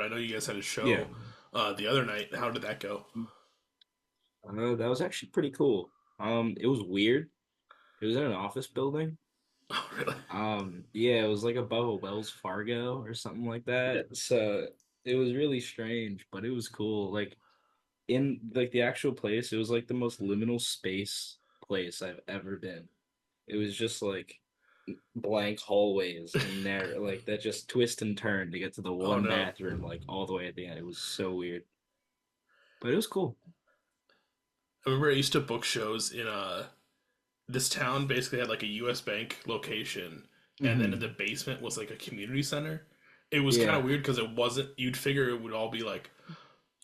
I know you guys had a Yeah. show the other night. How did that go? That was actually pretty cool. It was weird. It was in an office building. Oh, really? Yeah, it was like above a Wells Fargo or something like that. So it was really strange, but it was cool. Like in like the actual place, it was like the most liminal space place I've ever been. It was just like blank hallways and there like that just twist and turn to get to the Oh one no. bathroom like all the way at the end. It was so weird. But it was cool. I remember I used to book shows in this town basically had like a US Bank location, and then in the Hmm. basement was like a community center. It was kind of Yeah. weird because it wasn't, you'd figure it would all be like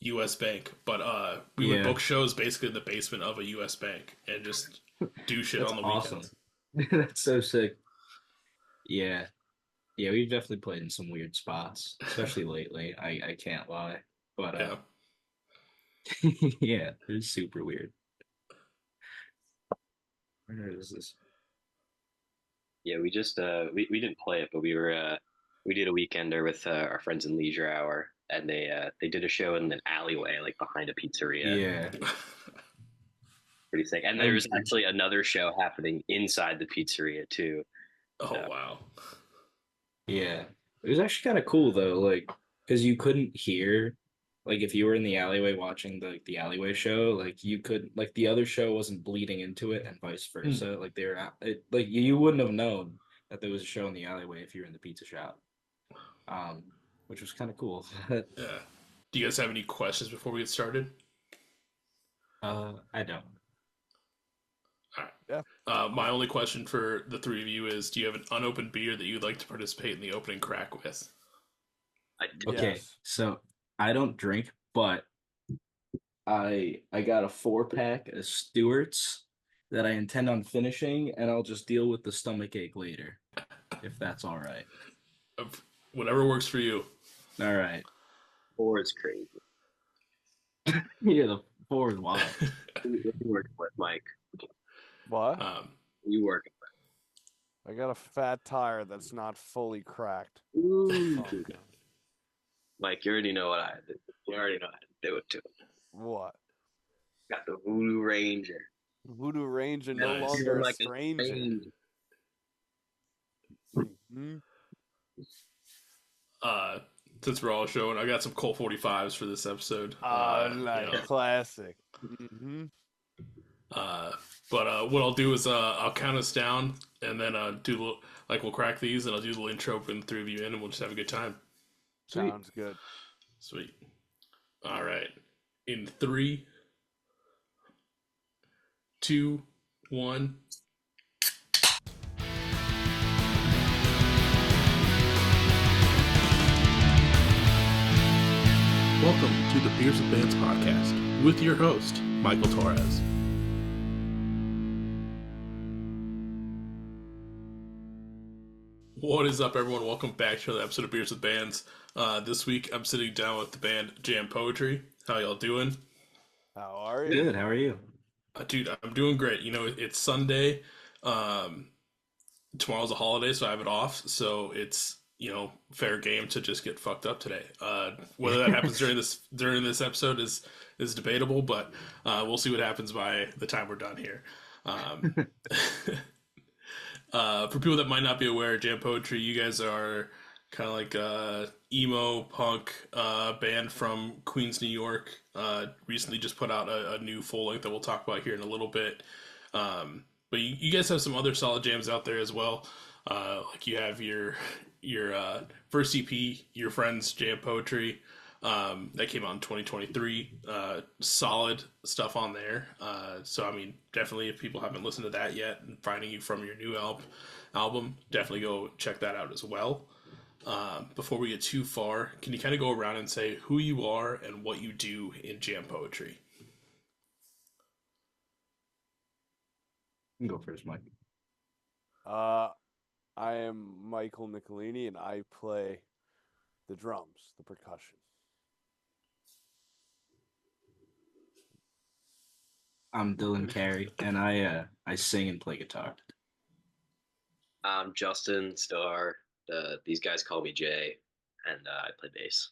US Bank, but we would Yeah. book shows basically in the basement of a US Bank and just do shit That's on the awesome. weekends. That's so sick. Yeah. Yeah, we've definitely played in some weird spots, especially lately. I can't lie. But Yeah. yeah, it was super weird. Where is this? Yeah, we just we didn't play it, but we did a weekender with our friends in Leisure Hour, and they did a show in an alleyway, like behind a pizzeria. Yeah. Pretty sick. And there I was actually another show happening inside the pizzeria too. Oh So wow. Yeah. It was actually kind of cool though, like because you couldn't hear like if you were in the alleyway watching the alleyway show, like you could like the other show wasn't bleeding into it and vice Hmm. versa. Like like you wouldn't have known that there was a show in the alleyway if you were in the pizza shop. Which was kind of cool. Yeah. Do you guys have any questions before we get started? I don't. All right. Yeah. My only question for the three of you is: do you have an unopened beer that you'd like to participate in the opening crack with? I do. Okay, Yes. so I don't drink, but I got a 4 pack of Stewart's that I intend on finishing, and I'll just deal with the stomach ache later, if that's all right. Of whatever works for you. All right. Four is crazy. Yeah, the 4 is wild. What you working with, Mike? What? um, You working I got a fat tire that's not fully cracked. with? Ooh. Oh, Mike, you already know what I did. You already know how to do it too. what? Got the Voodoo Ranger. Voodoo Ranger no Nice. longer a Like a stranger. ranger. Hmm? uh, since we're all showing, I got some Colt 45s for this episode. Like classic. Hmm. Uh, but what I'll do is I'll count us down, and then we'll crack these, and I'll do the little intro, bring the three of you in, and we'll just have a good time. Sweet. Sounds good. Sweet. All right. In three, two, one. Welcome to the Beers with Bands podcast with your host, Michael Torres. What is up, everyone? Welcome back to another episode of Beers with Bands. This week, I'm sitting down with the band Jam Poetry. How y'all doing? How are you? Good. How are you? Dude, I'm doing great. You know, it's Sunday. Tomorrow's a holiday, so I have it off. So it's, fair game to just get fucked up today. Whether that happens during this episode is debatable, but we'll see what happens by the time we're done here. Um, for people that might not be aware, Jam Poetry, you guys are kind of like a emo punk band from Queens, New York. Recently just put out a new full length that we'll talk about here in a little bit. But you guys have some other solid jams out there as well. Like you have your first EP, Your Friends Jam Poetry, that came out in 2023. Solid stuff on there. So I mean, definitely if people haven't listened to that yet and finding you from your new album, definitely go check that out as well. Before we get too far, can you kind of go around and say who you are and what you do in jam poetry? You can go first, Mike. I am Michael Nicolini, and I play the drums, the percussion. I'm Dylan Carey, and I sing and play guitar. I'm Justin Starr. These guys call me Jay, and I play bass.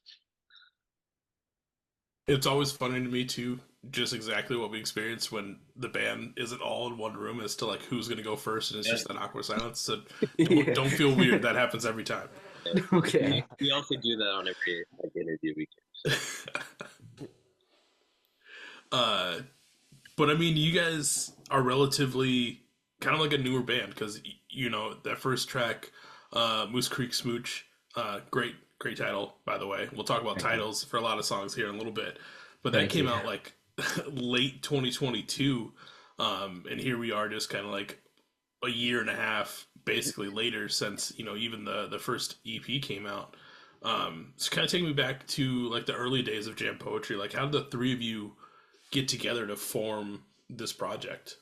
It's always funny to me too, just exactly what we experience when the band isn't all in one room as to like who's gonna go first, and it's Yeah. just that awkward silence. So Yeah. don't feel weird. That happens every time. Okay. We also do that on every like interview we do. So uh, but I mean, you guys are relatively kind of like a newer band because you know that first track, Moose Creek Smooch, great title by the way. We'll talk about Thank you. titles for a lot of songs here in a little bit, but that Thank came you. out like late 2022, and here we are just kind of like a year and a half basically later since you know even the first EP came out. So kind of take me back to like the early days of jam poetry. Like, how did the three of you get together to form this project?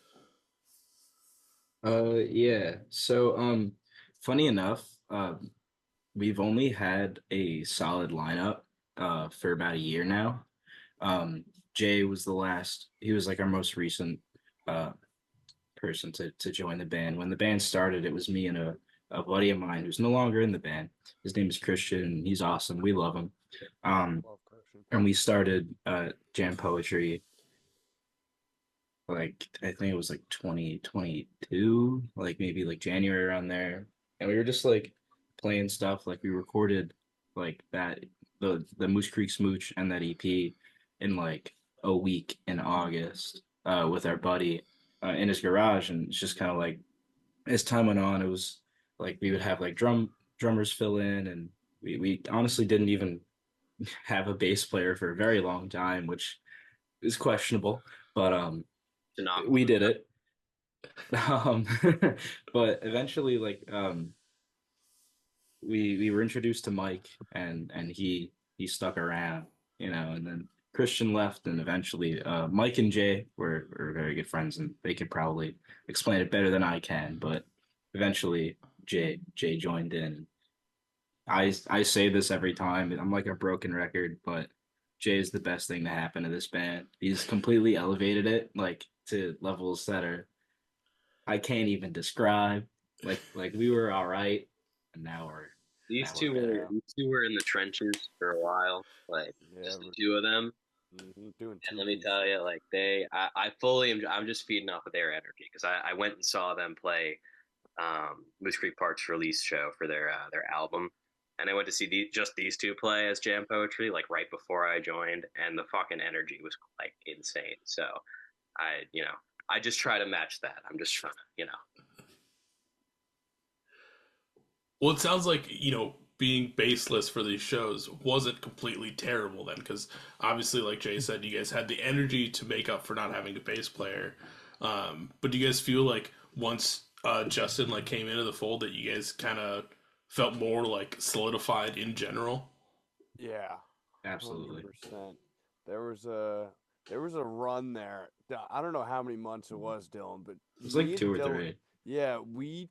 Yeah. So, funny enough, we've only had a solid lineup for about a year now. Um, Jay was the last. He was like our most recent uh person to join the band. When the band started, it was me and a buddy of mine who's no longer in the band. His name is Christian. He's awesome. We love him. Love Christian. And we started jam poetry like I think it was like 2022, like maybe like January around there. And we were just like playing stuff. Like we recorded like that the Moose Creek Smooch and that EP in like a week in August with our buddy in his garage. And it's just kind of like as time went on, it was like we would have like drummers fill in, and we honestly didn't even have a bass player for a very long time, which is questionable. But to not we did it. Um, but eventually, like we were introduced to Mike, and he stuck around, you know, and then Christian left, and eventually Mike and Jay were very good friends, and they could probably explain it better than I can. But eventually, Jay joined in. I say this every time. I'm like a broken record, but Jay is the best thing to happen to this band. He's completely elevated it like to levels that are I can't even describe. Like we were all right, and these now we're Yeah, these two were in the trenches for a while, like yeah, just the two of them. doing And two let me piece. tell you, like I fully am. I'm just feeding off of their energy because I went and saw them play Moose Creek Park's release show for their album, and I went to see just these two play as jam poetry like right before I joined, and the fucking energy was like insane. So you know, I just try to match that. I'm just trying to, Well, it sounds like you know being baseless for these shows wasn't completely terrible then, because obviously, like Jay said, you guys had the energy to make up for not having a bass player. But do you guys feel like once Justin like came into the fold that you guys kind of felt more like solidified in general? Yeah, absolutely. 100%. There was a there was a run there. I don't know how many months it was, Dylan, but It was me like and two or Dylan, three. yeah, we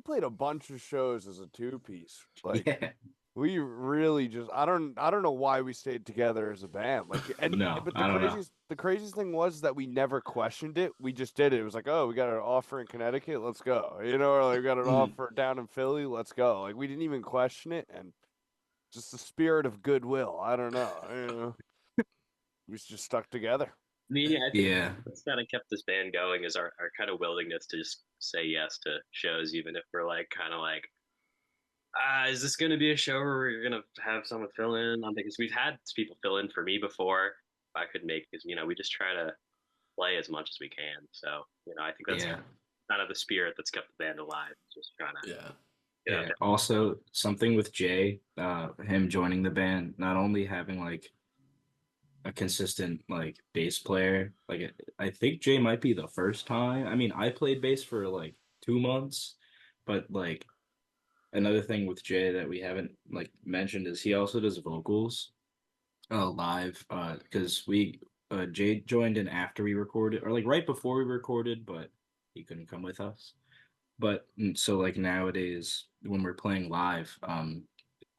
played a bunch of shows as a two piece. Like Yeah. we really just I don't know why we stayed together as a band. Like and No, but I don't know. the craziest thing was that we never questioned it. We just did it. It was like, oh, we got an offer in Connecticut, let's go. You know, or like we got an Mm. offer down in Philly, let's go. Like we didn't even question it, and just the spirit of goodwill. I don't know. You know, we just stuck together. I mean, yeah, I think Yeah. what's kind of kept this band going is our kind of willingness to just say yes to shows, even if we're like kind of like, is this going to be a show where we're going to have someone fill in? I'm thinking, 'cause we've had people fill in for me before. If I could make, because we just try to play as much as we can. So I think that's Yeah. kind of the spirit that's kept the band alive. Just trying to Yeah. get out Yeah. there. Also, something with Jay, him joining the band, not only having like a consistent like bass player, like I think Jay might be the first time. I mean, I played bass for like 2 months, but like another thing with Jay that we haven't like mentioned is he also does vocals live because we Jay joined in after we recorded or like right before we recorded, but he couldn't come with us. But so like nowadays when we're playing live,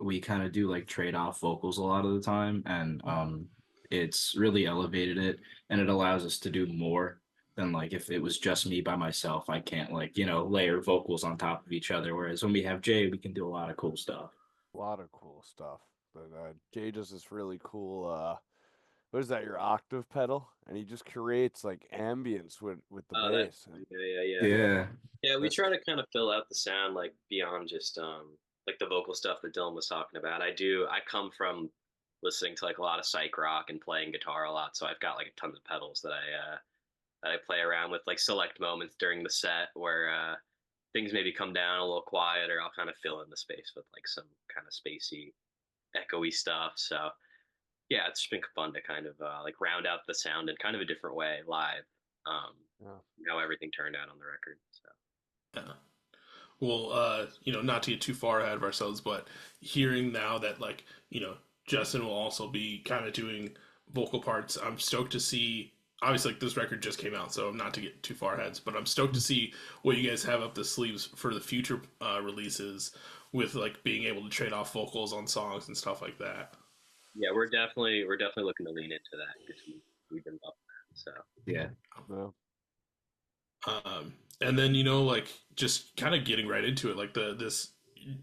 we kind of do like trade off vocals a lot of the time, and it's really elevated it, and it allows us to do more than like if it was just me by myself. I can't like layer vocals on top of each other. Whereas when we have Jay, we can do a lot of cool stuff. A lot of cool stuff. But Jay does this really cool what is that, your octave pedal? And he just creates like ambience with the Oh, that. bass. And Yeah. Yeah. Yeah, we that, try to kind of fill out the sound like beyond just like the vocal stuff that Dylan was talking about. I come from listening to like a lot of psych rock and playing guitar a lot, so I've got like tons of pedals that I play around with, like select moments during the set where things maybe come down a little quiet, or I'll kind of fill in the space with like some kind of spacey, echoey stuff. So yeah, it's just been fun to kind of like round out the sound in kind of a different way live. Um, yeah. how everything turned out on the record. So Yeah. Well, not to get too far ahead of ourselves, but hearing now that like, Justin will also be kind of doing vocal parts, I'm stoked to see. Obviously, like this record just came out, so not to get too far ahead, but I'm stoked to see what you guys have up the sleeves for the future releases, with like being able to trade off vocals on songs and stuff like that. yeah, we're definitely looking to lean into that because we've been loving that. So Yeah. Yeah. And then like just kind of getting right into it, like this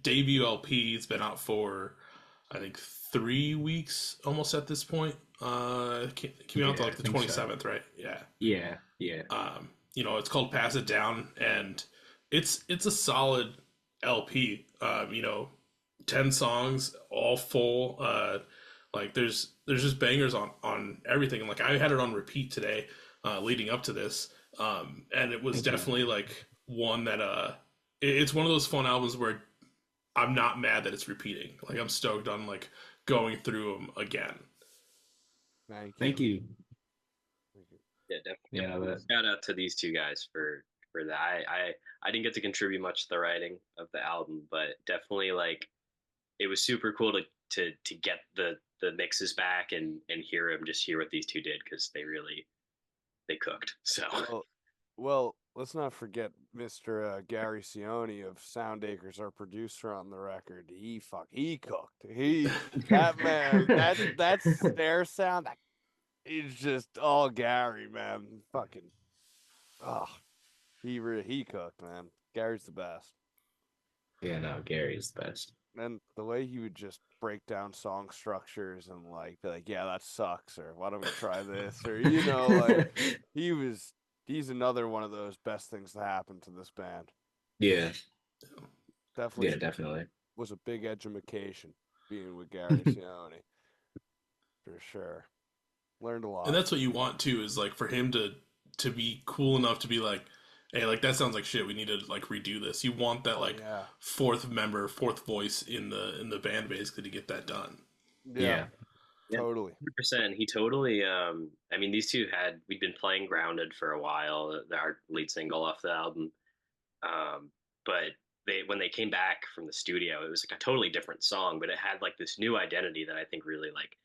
debut LP has been out for I think 3 weeks almost at this point. Came out to Yeah, like I the think so. 27th, right? Yeah. Yeah. Yeah. It's called Pass It Down, and it's a solid LP. 10 songs, all full. Like there's just bangers on everything. And like I had it on repeat today, leading up to this, and it was Thank you. definitely like one that it's one of those fun albums where I'm not mad that it's repeating. Like I'm stoked on like going through them again. Thank you. Thank you. yeah, definitely. Yeah, that Shout out to these two guys for that. I didn't get to contribute much to the writing of the album, but definitely like it was super cool to get the mixes back and hear what these two did because they cooked. So Well, let's not forget Mr. Gary Cioni of Soundacres, our producer on the record. He cooked. That man, that snare sound, he's just all Gary, man. Fucking, oh, he cooked, man. Gary's the best. yeah, no, Gary's the best. And the way he would just break down song structures and like be like, yeah, that sucks, or why don't we try this, or like he's another one of those best things to happen to this band. Yeah. Definitely Yeah, definitely. was a big education being with Gary Cioni, for sure. Learned a lot. And that's what you want too, is like for him to be cool enough to be like, hey, like that sounds like shit. We need to like redo this. You want that like yeah. fourth voice in the band basically to get that done. Yeah. Totally. 100%. He totally. I mean, these two we'd been playing Grounded for a while, our lead single off the album. But when they came back from the studio, it was like a totally different song, but it had like this new identity that I think really like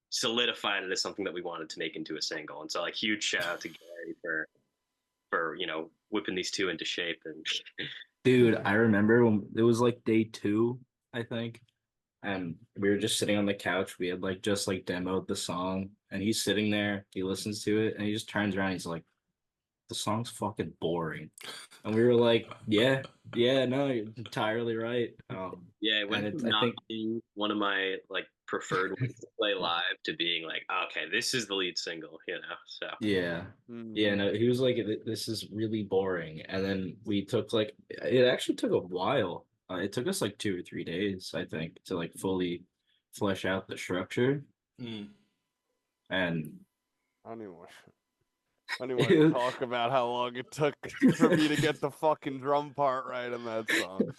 solidified it as something that we wanted to make into a single. And so, like, huge shout out to Gary for whipping these two into shape. And Dude, I remember when it was like day 2, I think, and we were just sitting on the couch. We had like just like demoed the song, and he's sitting there, he listens to it, and he just turns around, he's like, the song's fucking boring. And we were like, yeah, no, you're entirely right. yeah, it went And from I not think being one of my like preferred ones to play live to being like, okay, this is the lead single, So yeah. Mhm. Yeah, no, he was like, this is really boring. And then we took like, it actually took a while. It took us like 2 or 3 days, I think, to like fully flesh out the structure. Mm. And I don't even want to talk about how long it took for me to get the fucking drum part right in that song.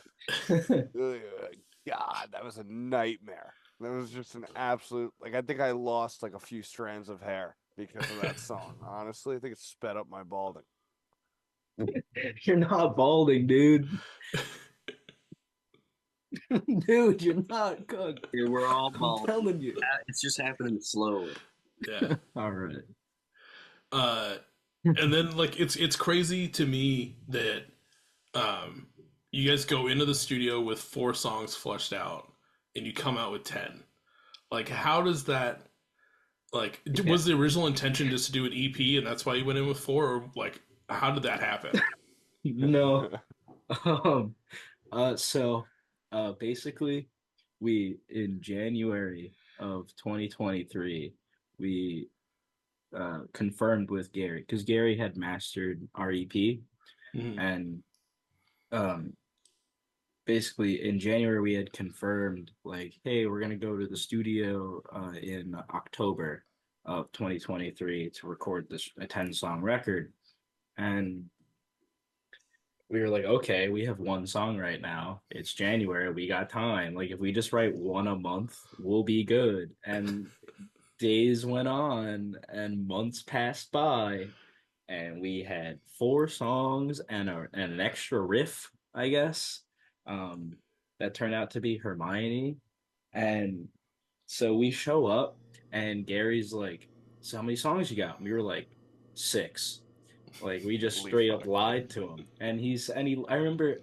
God, that was a nightmare. That was just an absolute, like, I think I lost like a few strands of hair because of that song. Honestly, I think it sped up my balding. You're not balding, dude. Dude, you're not cooked. Dude, we're all I'm bald. telling you. It's just happening slowly. Yeah. All right. And then like it's crazy to me that you guys go into the studio with 4 songs fleshed out and you come out with 10. Like how does that, like, was the original intention just to do an EP and that's why you went in with 4, or like how did that happen? No. So basically we in January of 2023 we confirmed with Gary because Gary had mastered our EP, Mhm. and um basically in January we had confirmed like, hey, we're gonna go to the studio in October of 2023 to record this a 10-song record. And we were like, okay, we have one song right now. It's January, we got time. Like if we just write one a month, we'll be good. And days went on and months passed by, and we had four songs and an extra riff, I guess. Um, that turned out to be Hermione. And so we show up, and Gary's like, "So how many songs you got?" And we were like, "6." Like we just Holy straight up fuck. lied to him. And I remember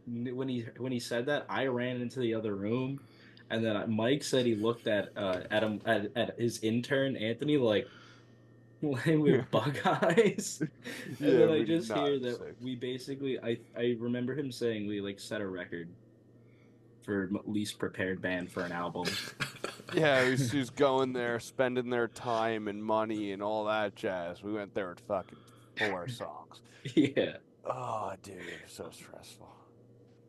when he said that, I ran into the other room, and then Mike said he looked at him at his intern Anthony like with bug eyes. And Yeah, then I we did just not hear have that six. we basically I remember him saying we like set a record for least prepared band for an album. Yeah, he's going there, spending their time and money and all that jazz. We went there with fucking 4 songs. Yeah. Oh, dude, it was so stressful.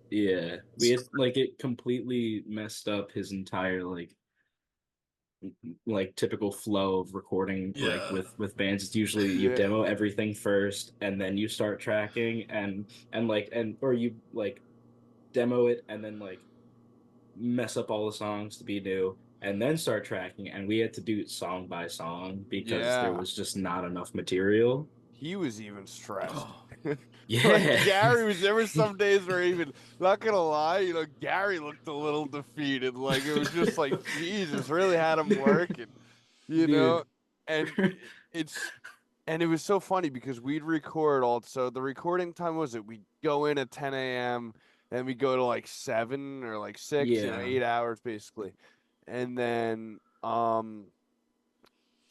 Yeah. We had like it completely messed up his entire like typical flow of recording like Yeah. with bands. It's usually you Yeah, demo everything first and then you start tracking and or you like demo it and then like mess up all the songs to be new and then start tracking, and we had to do it song by song because there yeah. was just not enough material. He was even stressed. Oh, Like Yeah. Gary was, there were some days where even, not gonna lie, Gary looked a little defeated. Like it was just like Jesus really had him working, you know? Dude. And it's and it was so funny because we'd record all, so the recording time was it we'd go in at 10 a.m. and we go to like 7 or like 6, Yeah. 8 hours basically. And then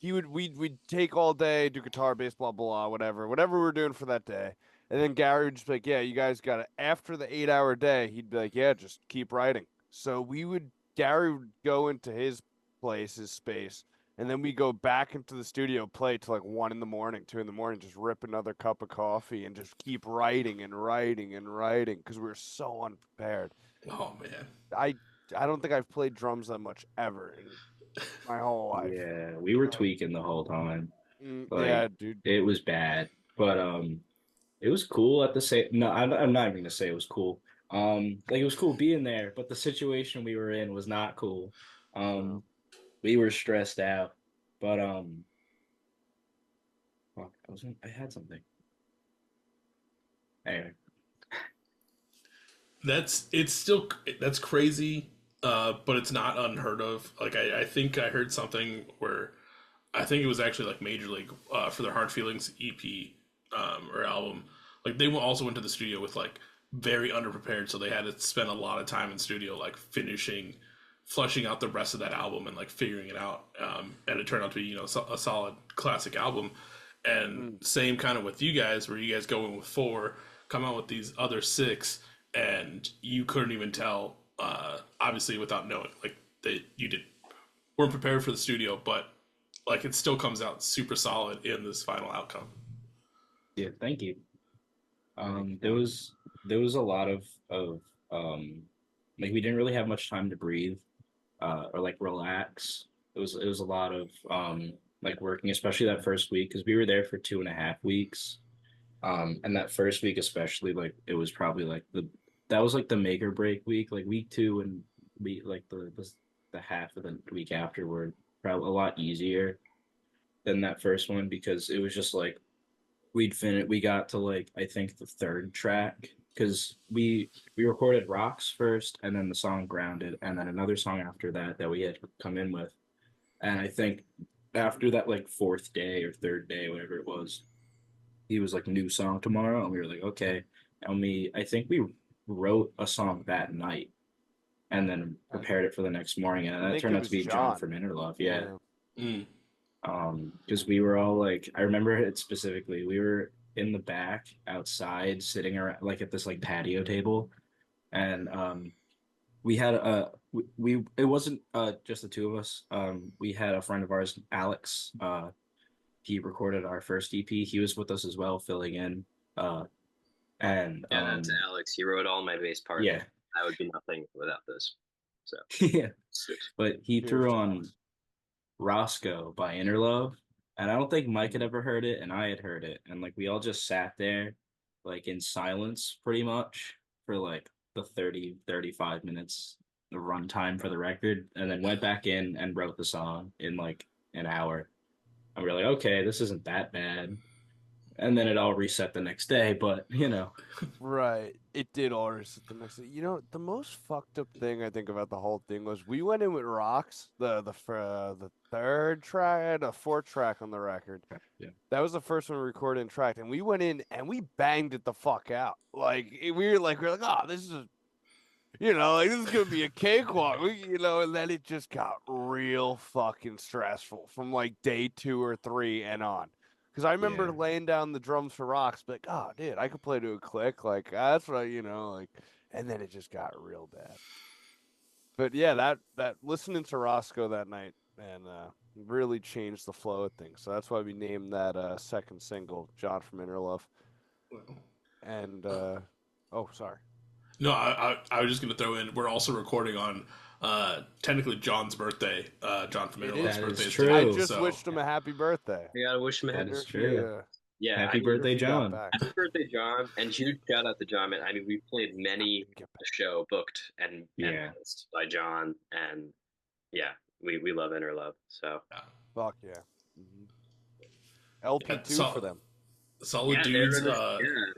we'd take all day, do guitar, bass, blah blah, whatever we were doing for that day. And then Gary would just be like, "Yeah, you guys got it." After the 8 hour day, he'd be like, "Yeah, just keep writing." So Gary would go into his place, his space, and then we go back into the studio, play till like 1 in the morning, 2 in the morning, just rip another cup of coffee and just keep writing and writing and writing because we were so unprepared. oh man. I I don't think I've played drums that much ever in my whole life. Yeah, we were Like, tweaking the whole time. yeah, Like dude. it was bad, but it was cool at the same. No, I'm not even gonna say it was cool. Like it was cool being there, but the situation we were in was not cool. No. Um, we were stressed out, but fuck, I had something. Anyway, It's still that's crazy, but it's not unheard of. Like I think I heard something where I think it was actually like Major League for their Hard Feelings EP or album. Like they also went to the studio with like very underprepared, so they had to spend a lot of time in studio like finishing, flushing out the rest of that album and like figuring it out. And it turned out to be a solid classic album. And Mm. same kind of with you guys, where you guys go in with 4, come out with these other 6, and you couldn't even tell, obviously without knowing, like that you weren't prepared for the studio, but like it still comes out super solid in this final outcome. yeah, thank you. Thank There you. was a lot of um, like we didn't really have much time to breathe, or like relax. It was a lot of like working, especially that first week because we were there for 2.5 weeks. And that first week especially, like it was probably like that was like the make or break week. Like week two and we like the half of the week after were probably a lot easier than that first one because it was just like we got to like I think the third track because we recorded Rocks first and then the song Grounded and then another song after that we had come in with. And I think after that like fourth day or third day, whatever it was, he was like new song tomorrow, and we were like, okay. And I think we wrote a song that night and then prepared it for the next morning, and I that think turned it out to was be John John. from Interlove. Yeah. Yeah. Mm. Because we were all like, I remember it specifically. We were in the back outside, sitting around like at this like patio table, and we had it wasn't just the two of us. We had a friend of ours, Alex, he recorded our first EP. He was with us as well, filling in. And Yeah, that's Alex. He wrote all my bass parts. yeah, I would be nothing without this. So yeah. sweet. But he Cheers, threw to on Alex. Roscoe by Inner Love, and I don't think Mike had ever heard it, and I had heard it, and like we all just sat there, like in silence, pretty much for like the 35 minutes of runtime for the record, and then went back in and wrote the song in like an hour. And we were like, okay, this isn't that bad. And then it all reset the next day, but you know, Right. It did all reset the next day. You know, the most fucked up thing I think about the whole thing was we went in with Rocks, the third track, the fourth track on the record. yeah. That was the first one we recorded and tracked, and we went in and we banged it the fuck out. We were like, oh, this is, like this is gonna be a cakewalk. And then it just got real fucking stressful from like day 2 or 3 and on. Because I remember Yeah. laying down the drums for Rocks, like, oh, dude, I could play to a click. Like, that's what and then it just got real bad. But yeah, that listening to Roscoe that night and really changed the flow of things. So that's why we named that second single John from Inner Love. And oh, sorry. No, I was just gonna throw in. We're also recording on technically John's birthday. John from It Interlove's is birthday. true. I Today, just so- wished him a happy birthday. You gotta wish him a That happy is birthday. true. Yeah, Happy I mean, birthday, If he got John. back. Happy birthday, John, and huge shout out to John. Man, I mean, we played many Get back. a show booked and Yeah. mixed by John, and yeah, we love Inner Love. So Fuck yeah. LP2 so- for them. solid they're dudes. in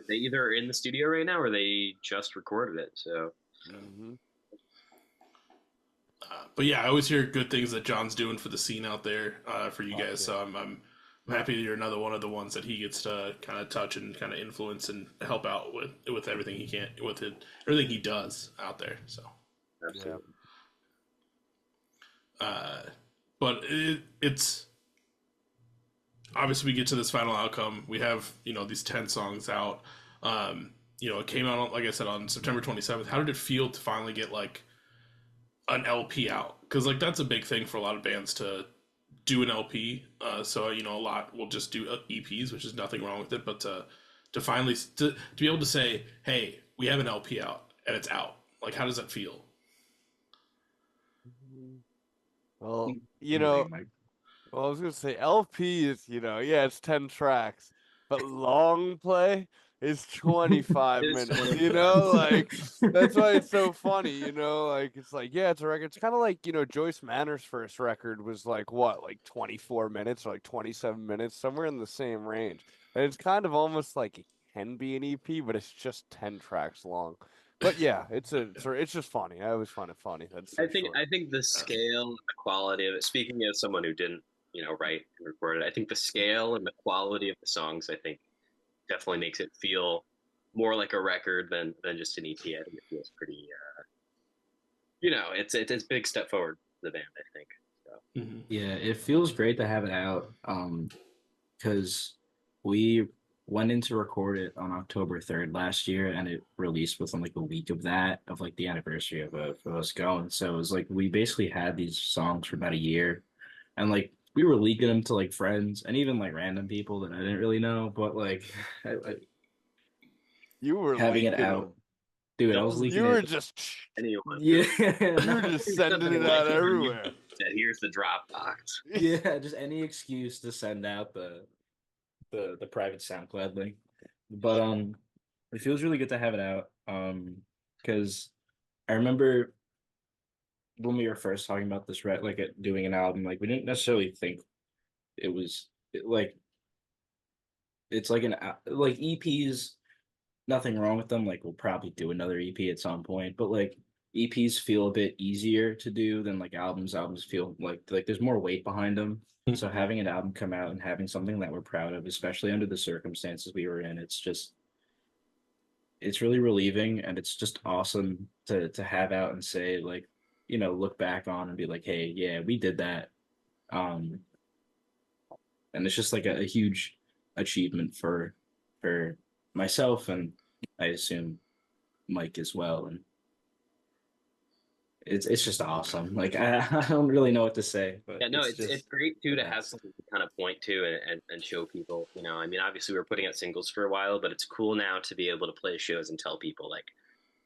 they either are in the studio right now or they just recorded it. So But yeah, I always hear good things that John's doing for the scene out there for you Fuck guys. yeah. So I'm happy that you're another one of the ones that he gets to kind of touch and kind of influence and help out with everything he can with it, everything he does out there. So, absolutely. but it's obviously we get to this final outcome. We have these 10 songs out. It came out like I said on September 27th. How did it feel to finally get like an LP out? Because like that's a big thing for a lot of bands to do an LP. So a lot will just do EPs, which is nothing wrong with it. But to finally to be able to say, hey, we have an LP out and it's out. Like, how does that feel? Well, Mike. well, I was gonna say LP is, it's 10 tracks, but long play is 25 It's minutes. 25. Like that's why it's so funny. Like it's like it's a record. It's kind of like Joyce Manor's first record was like what, like 24 minutes or like 27 minutes, somewhere in the same range. And it's kind of almost like it can be an EP, but it's just 10 tracks long. But yeah, it's just funny. I always find it funny. That's so short. I think the scale and the quality of it. Speaking of someone who didn't write and record it, I think the scale and the quality of the songs, I think, definitely makes it feel more like a record than just an EP. I think it feels pretty. It's a big step forward for the band, I think. So. Mm-hmm. Yeah, it feels great to have it out. Because we went in to record it on October 3rd last year, and it released within like a week of that, of like the anniversary of us going. So it was like we basically had these songs for about a year, and like we were leaking them to like friends and even like random people that I didn't really know, but like You were having it leaking out, them. dude. I was leaking You were it. just Anyone? Yeah, you were just sending it out everywhere. Said, here's the Dropbox. yeah, just any excuse to send out the private SoundCloud link. But it feels really good to have it out. Because I remember when we were first talking about this, right, like doing an album, like we didn't necessarily think it was like it's like like EPs, nothing wrong with them. Like we'll probably do another EP at some point, but like EPs feel a bit easier to do than like albums. Albums feel like there's more weight behind them. So having an album come out and having something that we're proud of, especially under the circumstances we were in, it's really relieving, and it's just awesome to have out and say, like, look back on and be like, hey, yeah, we did that. And it's just like a huge achievement for myself, and I assume Mike as well. And it's just awesome. Like I don't really know what to say, but Yeah, no, it's it's great too to have something to kind of point to and show people. You know, I mean, obviously we were putting out singles for a while, but it's cool now to be able to play shows and tell people like,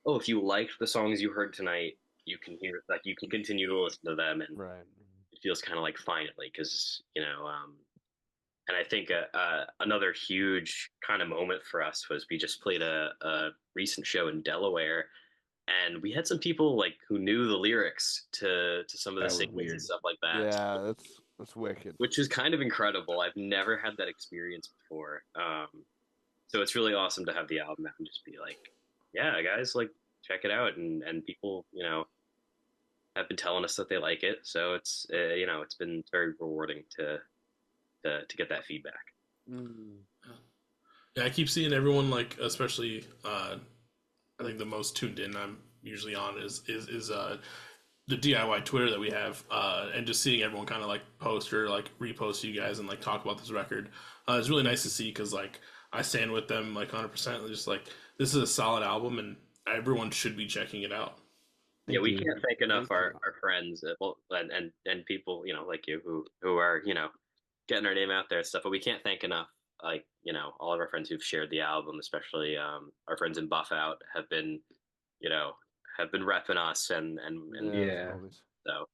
oh, if you liked the songs you heard tonight, you can hear like you can continue to listen to them, and Right. it feels kind of like finally because and I think another huge kind of moment for us was we just played a recent show in Delaware, and we had some people like who knew the lyrics to some of the That was singles and weird. stuff like that. Yeah, that's wicked. Which is kind of incredible. I've never had that experience before. So it's really awesome to have the album out and just be like, yeah, guys, like check it out, and people, have been telling us that they like it. So it's it's been very rewarding to get that feedback. Mm. Yeah, I keep seeing everyone like, especially I think the most tuned in I'm usually on is the DIY Twitter that we have, and just seeing everyone kind of like post or like repost you guys and like talk about this record. It's really nice to see because like I stand with them like 100%. Just like this is a solid album and everyone should be checking it out. Yeah, we you. can't thank enough Thank our, you. our friends and people, like you who are, getting our name out there and stuff, but we can't thank enough like, all of our friends who've shared the album, especially our friends in Buff Out you know, have been repping us and Yeah. always. so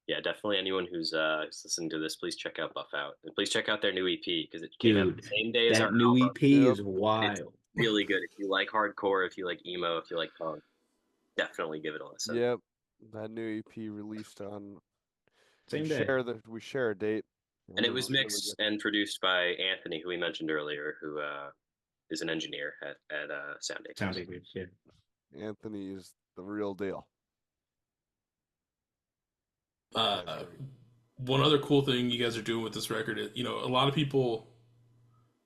yeah, definitely anyone who's listening to this, please check out Buff Out and please check out their new EP because it came out Dude, the same day as our that new album. EP Yep. is It's wild. really good. If you like hardcore, if you like emo, if you like punk, definitely give it a listen. Yep. That new EP released on Same we day. share a date. And it was mixed and produced by Anthony, who we mentioned earlier, who is an engineer at Soundacres. Soundacres, yeah. Anthony is the real deal. One other cool thing you guys are doing with this record is, a lot of people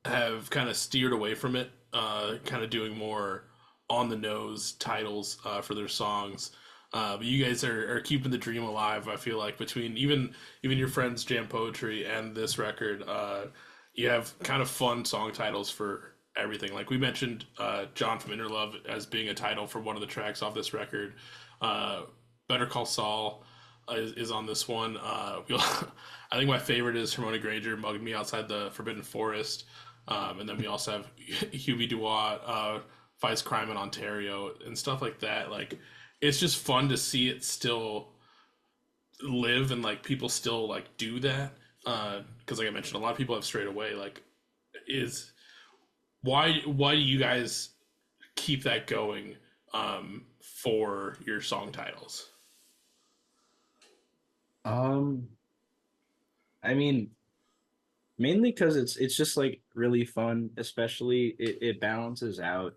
have kind of steered away from it, kind of doing more on the nose titles for their songs. But you guys are keeping the dream alive. I feel like between even your friends Jam Poetry and this record, you have kind of fun song titles for everything. Like we mentioned, John from Inner Love as being a title for one of the tracks off this record. Better Call Saul is on this one. I think my favorite is Hermione Granger mugged me outside the Forbidden Forest. And then we also have Hubie Dubois fights crime in Ontario and stuff like that. Like, it's just fun to see it still live and like people still like do that. Because like I mentioned, a lot of people have strayed away. Like, why do you guys keep that going for your song titles? I mean, mainly because it's just like really fun, especially it balances out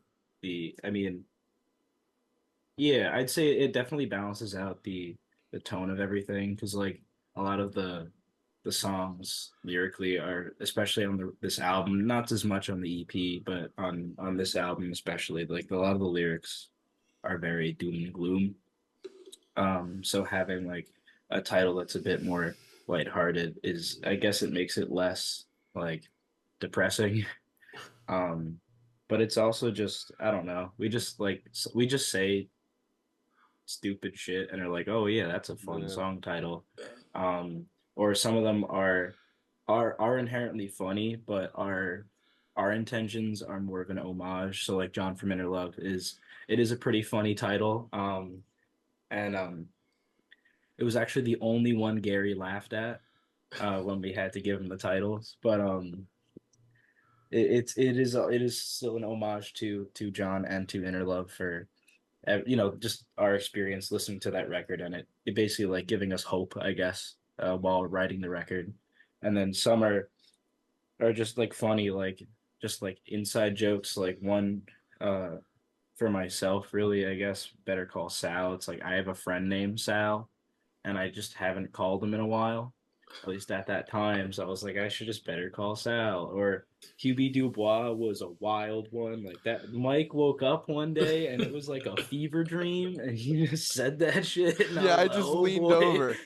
yeah, I'd say it definitely balances out the tone of everything because like a lot of the songs lyrically are, especially on this album, not as much on the EP, but on this album especially, like a lot of the lyrics are very doom and gloom. So having like a title that's a bit more lighthearted is, I guess, it makes it less like depressing. But it's also just, I don't know. We just say stupid shit and are like, oh yeah, that's a fun song title. Or some of them are inherently funny, but our intentions are more of an homage. So like John from Inner Love is a pretty funny title. And it was actually the only one Gary laughed at when we had to give him the titles. But it is still an homage to John and to Inner Love for just our experience listening to that record, and it basically like giving us hope, I guess, while writing the record. And then some are just like funny, like just like inside jokes, like one for myself, really, I guess, Better Call Sal. It's like I have a friend named Sal, and I just haven't called him in a while, at least at that time. So I was like, I should just better call Sal. Or Hubie Dubois was a wild one. Like that, Mike woke up one day and it was like a fever dream, and he just said that shit. And Yeah, I I was like, just oh leaned boy. over,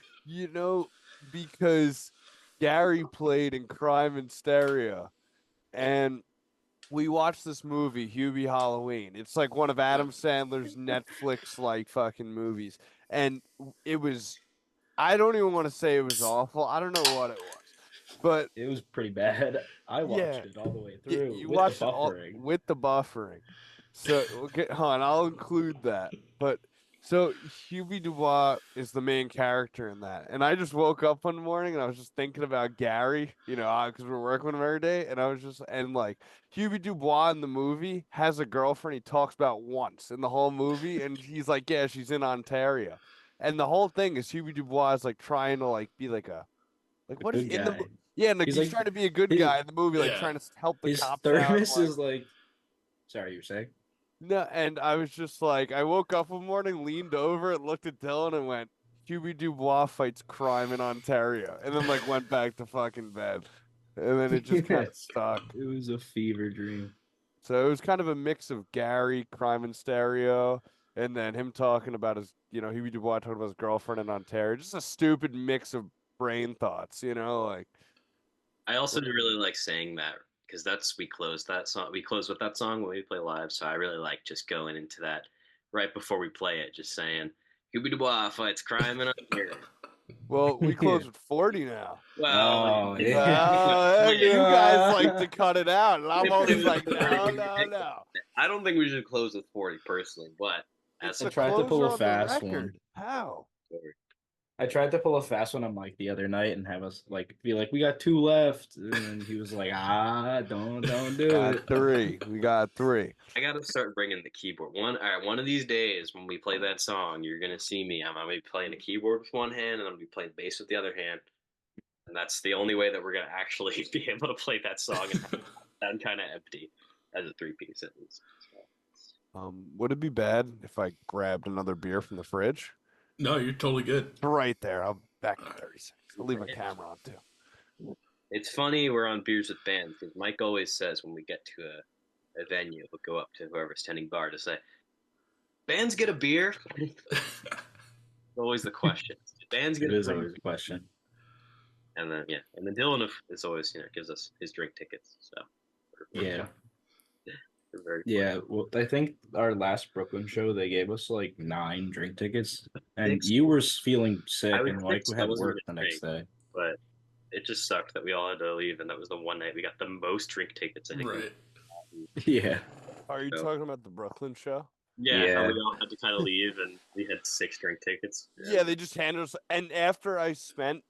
because Gary played in Crime in Stereo, and we watched this movie, Hubie Halloween. It's like one of Adam Sandler's Netflix like fucking movies, and it was. I don't even want to say it was awful. I don't know what it was, But It was pretty bad. I watched yeah, it all the way you, through you with the watched it all buffering. with the buffering. So okay, hon, I'll include that. But so Hubie Dubois is the main character in that, and I just woke up one morning and I was just thinking about Gary, because we're working with him every day, and I was just and like Hubie Dubois in the movie has a girlfriend he talks about once in the whole movie, and he's like, yeah, she's in Ontario, and the whole thing is Hubie Dubois is like trying to like be like A what is good in the guy. yeah, and like He's he's like trying to be a good his guy in the movie, like Yeah. trying to help the his cops out, and thermos like is like. Sorry, you were saying? no, and I was just like, I woke up one morning, leaned over, and looked at Dylan, and went, "Hubie Dubois fights crime in Ontario," and then like went back to fucking bed, and then it just kind Yeah. of stuck. It was a fever dream. So it was kind of a mix of Gary, crime and stereo, and then him talking about his, Hubie Dubois talking about his girlfriend in Ontario. Just a stupid mix of brain thoughts, like. I also really like saying that because we close that song. We close with that song when we play live. So I really like just going into that right before we play it, just saying, "Huby Dubois fights crime in Ontario." Well, we Yeah. close with 40 now. Well, Oh, you yeah. You guys like to cut it out, and I'm If always it like, was no, 40, no, no. I don't think we should close with 40 personally, but It's as I a the tried to pull closer a on the fast one. record. How? I tried to pull a fast one on Mike the other night and have us like be like, we got 2 left, and then he was like, don't do Got it. 3. We got 3. I gotta start bringing the keyboard. All right, one of these days when we play that song, you're gonna see me. I'm gonna be playing a keyboard with one hand, and I'm gonna be playing bass with the other hand, and that's the only way that we're gonna actually be able to play that song and have it sound kind of empty as a 3-piece at least. So. Would it be bad if I grabbed another beer from the fridge? No, you're totally good. Right there. I'll back in 30 seconds. I'll leave my camera on too. It's funny we're on Beers with Bands because Mike always says when we get to a venue, he'll go up to whoever's tending bar to say, "Bands get a beer." Always the question. Bands get It a is drink. always a question. And then Dylan is always gives us his drink tickets. So Yeah. we're very Yeah, well, I think our last Brooklyn show they gave us like 9 drink tickets, and 6. you were feeling sick, I was and Mike sick, so I had wasn't work the gonna next day. but it just sucked that we all had to leave, and that was the one night we got the most drink tickets. I think. Right. Yeah, Are you So- talking about the Brooklyn show? Yeah, how Yeah. we all had to kind of leave, and we had 6 drink tickets. Yeah, they just handed us. And after I spent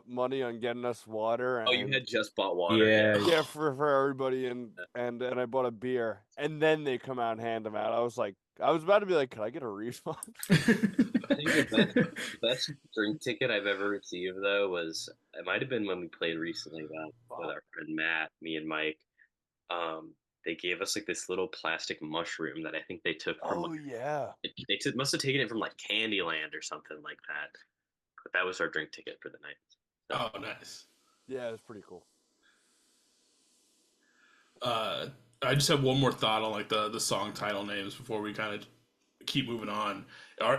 money on getting us water, and Oh, you had just bought water. Yeah. yeah, for everybody, and I bought a beer, and then they come out and hand them out. I was about to be like, "Can I get a refund?" I think the best drink ticket I've ever received though was it might have been when we played recently with our friend Matt, me and Mike. They gave us like this little plastic mushroom that I think they took from Oh yeah. they must have taken it from like Candyland or something like that. But that was our drink ticket for the night. Oh, nice. Yeah, it's pretty cool. I just have one more thought on like the song title names before we kind of keep moving on.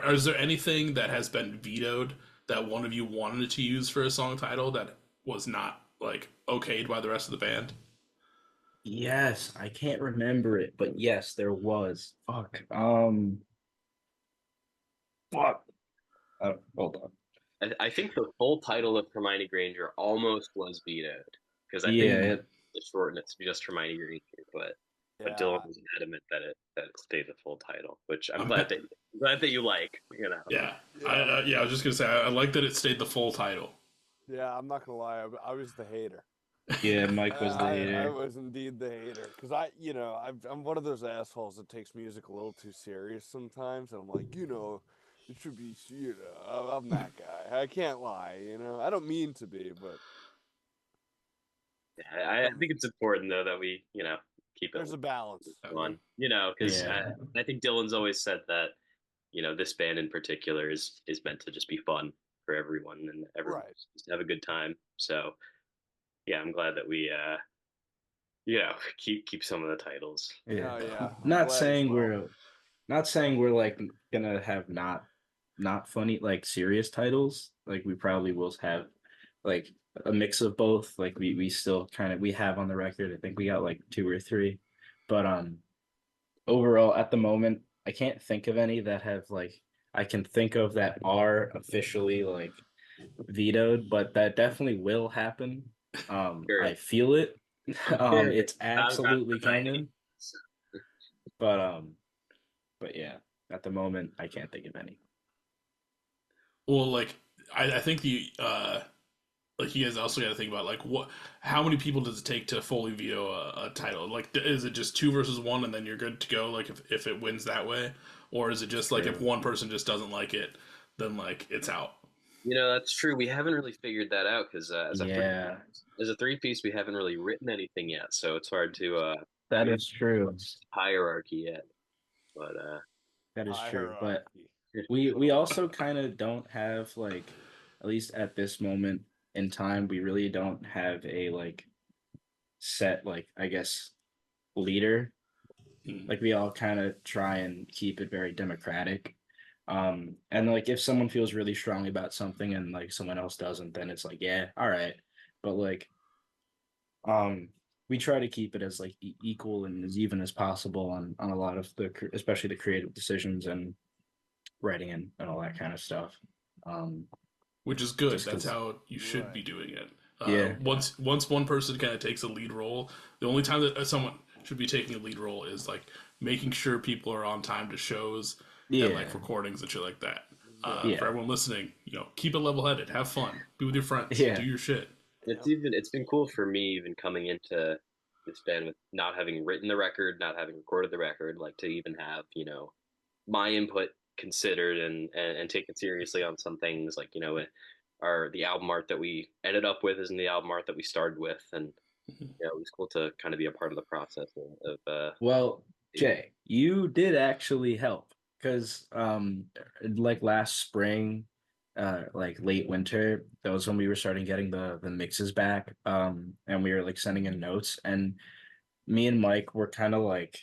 Is there anything that has been vetoed that one of you wanted to use for a song title that was not like okayed by the rest of the band? Yes, I can't remember it, but yes, there was. Fuck. Fuck. Hold on. I think the full title of Hermione Granger almost was vetoed because I Yeah, think they shortened it to just Hermione Granger, but Yeah. Dylan was adamant that it stayed the full title, which I'm glad that you like. Yeah. I was just gonna say I like that it stayed the full title. Yeah, I'm not gonna lie. I was the hater. yeah. Mike was the I hater. was indeed the hater because I'm one of those assholes that takes music a little too serious sometimes, and I'm like, it should be, I'm that guy. I can't lie, I don't mean to be, but I think it's important though that we keep it there's a balance. fun, because Yeah. I think Dylan's always said that this band in particular is meant to just be fun for everyone and everyone Right. just have a good time. So yeah, I'm glad that we keep some of the titles. Yeah. Oh, yeah. I'm Not glad as saying well. we're like gonna have not funny like serious titles. Like we probably will have like a mix of both. Like we still kind of we have on the record. I think we got like 2 or 3, but overall at the moment I can't think of any that have like I can think of that are officially like vetoed, but that definitely will happen. Sure. I feel it. Sure. It's I've got absolutely the 90s. coming, but but yeah, at the moment I can't think of any. Well, like I think the like you guys also got to think about like how many people does it take to fully veto a title? Like, is it just two versus one and then you're good to go? Like if it wins that way, or is it just like if True. one person just doesn't like it, then like it's out? That's true. We haven't really figured that out because Yeah, as a three piece, we haven't really written anything yet, so it's hard to that we is true. hierarchy yet. But That is true. But Hierarchy. we also kind of don't have like, at least at this moment in time, we really don't have a like set like, I guess, leader. Hmm. Like we all kind of try and keep it very democratic. And like if someone feels really strongly about something and like someone else doesn't, then it's like, yeah, all right. But like um we try to keep it as like equal and as even as possible on a lot of especially the creative decisions and writing and all that kind of stuff. Um Which is good. just That's because how you should Right. be doing it. yeah. Once one person kind of takes a lead role, the only time that someone should be taking a lead role is like making sure people are on time to shows and Yeah. like recordings and shit like that. Yeah. For Yeah. everyone listening, keep it level headed, have fun, be with your friends, do Yeah. your shit. it's Yep. it's been cool for me even coming into this band with not having written the record, not having recorded the record, like to even have my input considered and taken seriously on some things like the album art that we ended up with isn't the album art that we started with, and it was cool to kind of be a part of the process of Well, Jay, you did actually help because like last spring, like late winter, that was when we were starting getting the mixes back. And we were like sending in notes, and me and Mike were kind of like,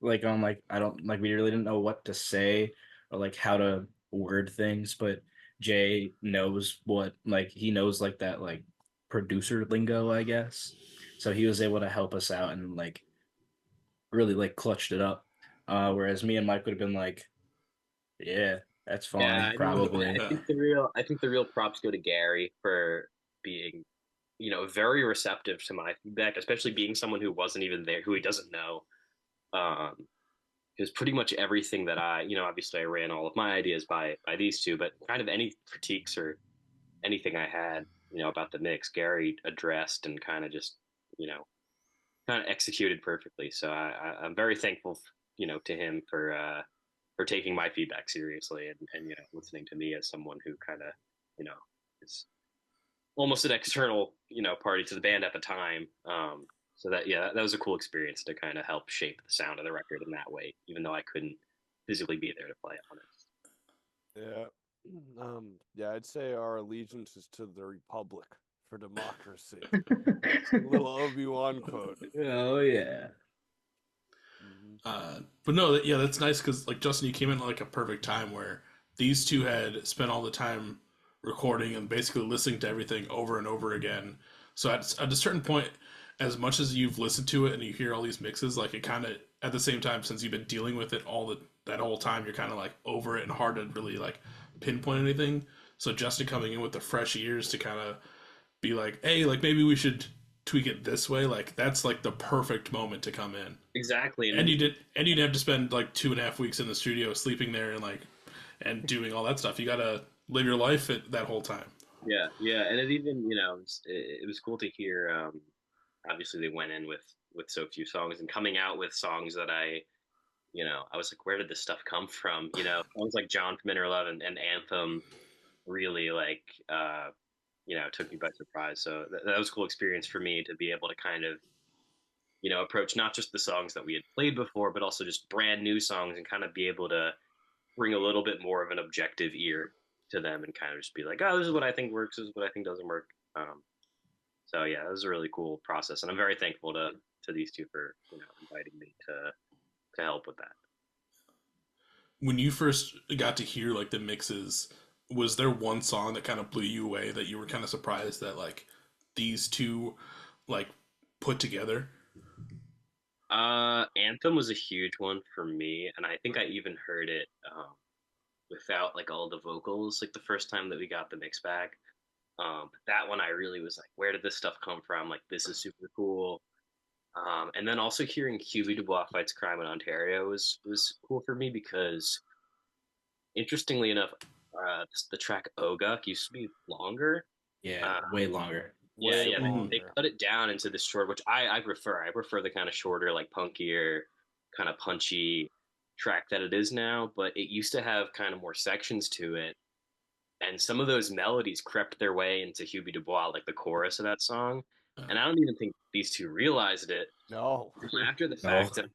like on like I don't like we really didn't know what to say or like how to word things, but Jay knows what like he knows like that like producer lingo, I guess. So he was able to help us out and like really like clutched it up. Whereas me and Mike would have been like, yeah, that's Yeah, fine, I mean, probably. I think the real props go to Gary for being, very receptive to my feedback, especially being someone who wasn't even there, who he doesn't know. Um, because pretty much everything that obviously I ran all of my ideas by these two, but kind of any critiques or anything I had, about the mix, Gary addressed and kind of just, you know, kind of executed perfectly. So I'm very thankful, to him for taking my feedback seriously and listening to me as someone who kind of you know is almost an external party to the band at the time. So that was a cool experience to kind of help shape the sound of the record in that way, even though I couldn't physically be there to play on it. Yeah. Yeah, I'd say our allegiance is to the Republic for democracy. Little Obi-Wan quote. Oh yeah. But no, yeah, that's nice because like Justin, you came in at like a perfect time where these two had spent all the time recording and basically listening to everything over and over again. So at a certain point, as much as you've listened to it and you hear all these mixes, like it kind of at the same time since you've been dealing with it that whole time, you're kind of like over it and hard to really like pinpoint anything. So Justin coming in with the fresh ears to kind of be like, hey, like maybe we should tweak it this way. Like that's like the perfect moment to come in. Exactly, And you didn't have to spend like 2.5 weeks in the studio sleeping there and like and doing all that stuff. You gotta live your life that whole time. yeah, and it even it was cool to hear. Obviously, they went in with so few songs and coming out with songs that I was like, where did this stuff come from? Songs like John from Inner Love and Anthem really like took me by surprise. So that was a cool experience for me to be able to kind of approach not just the songs that we had played before, but also just brand new songs and kind of be able to bring a little bit more of an objective ear to them and kind of just be like, oh, this is what I think works, this is what I think doesn't work. So yeah, it was a really cool process, and I'm very thankful to these two for inviting me to help with that. When you first got to hear like the mixes, was there one song that kind of blew you away that you were kind of surprised that like these two like put together? Anthem was a huge one for me, and I think I even heard it without like all the vocals like the first time that we got the mix back. But that one I really was like, where did this stuff come from? Like, this is super cool. And then also hearing Hubie Dubois fights crime in Ontario was cool for me because, interestingly enough, the track Oguk used to be longer. Yeah, Uh, way longer. yeah, Way yeah, they longer. cut it down into this short, which I prefer. I prefer the kind of shorter, like punkier, kind of punchy track that it is now. But it used to have kind of more sections to it, and some of those melodies crept their way into Hubie Dubois, like the chorus of that song. And I don't even think these two realized it No. after the No. fact. And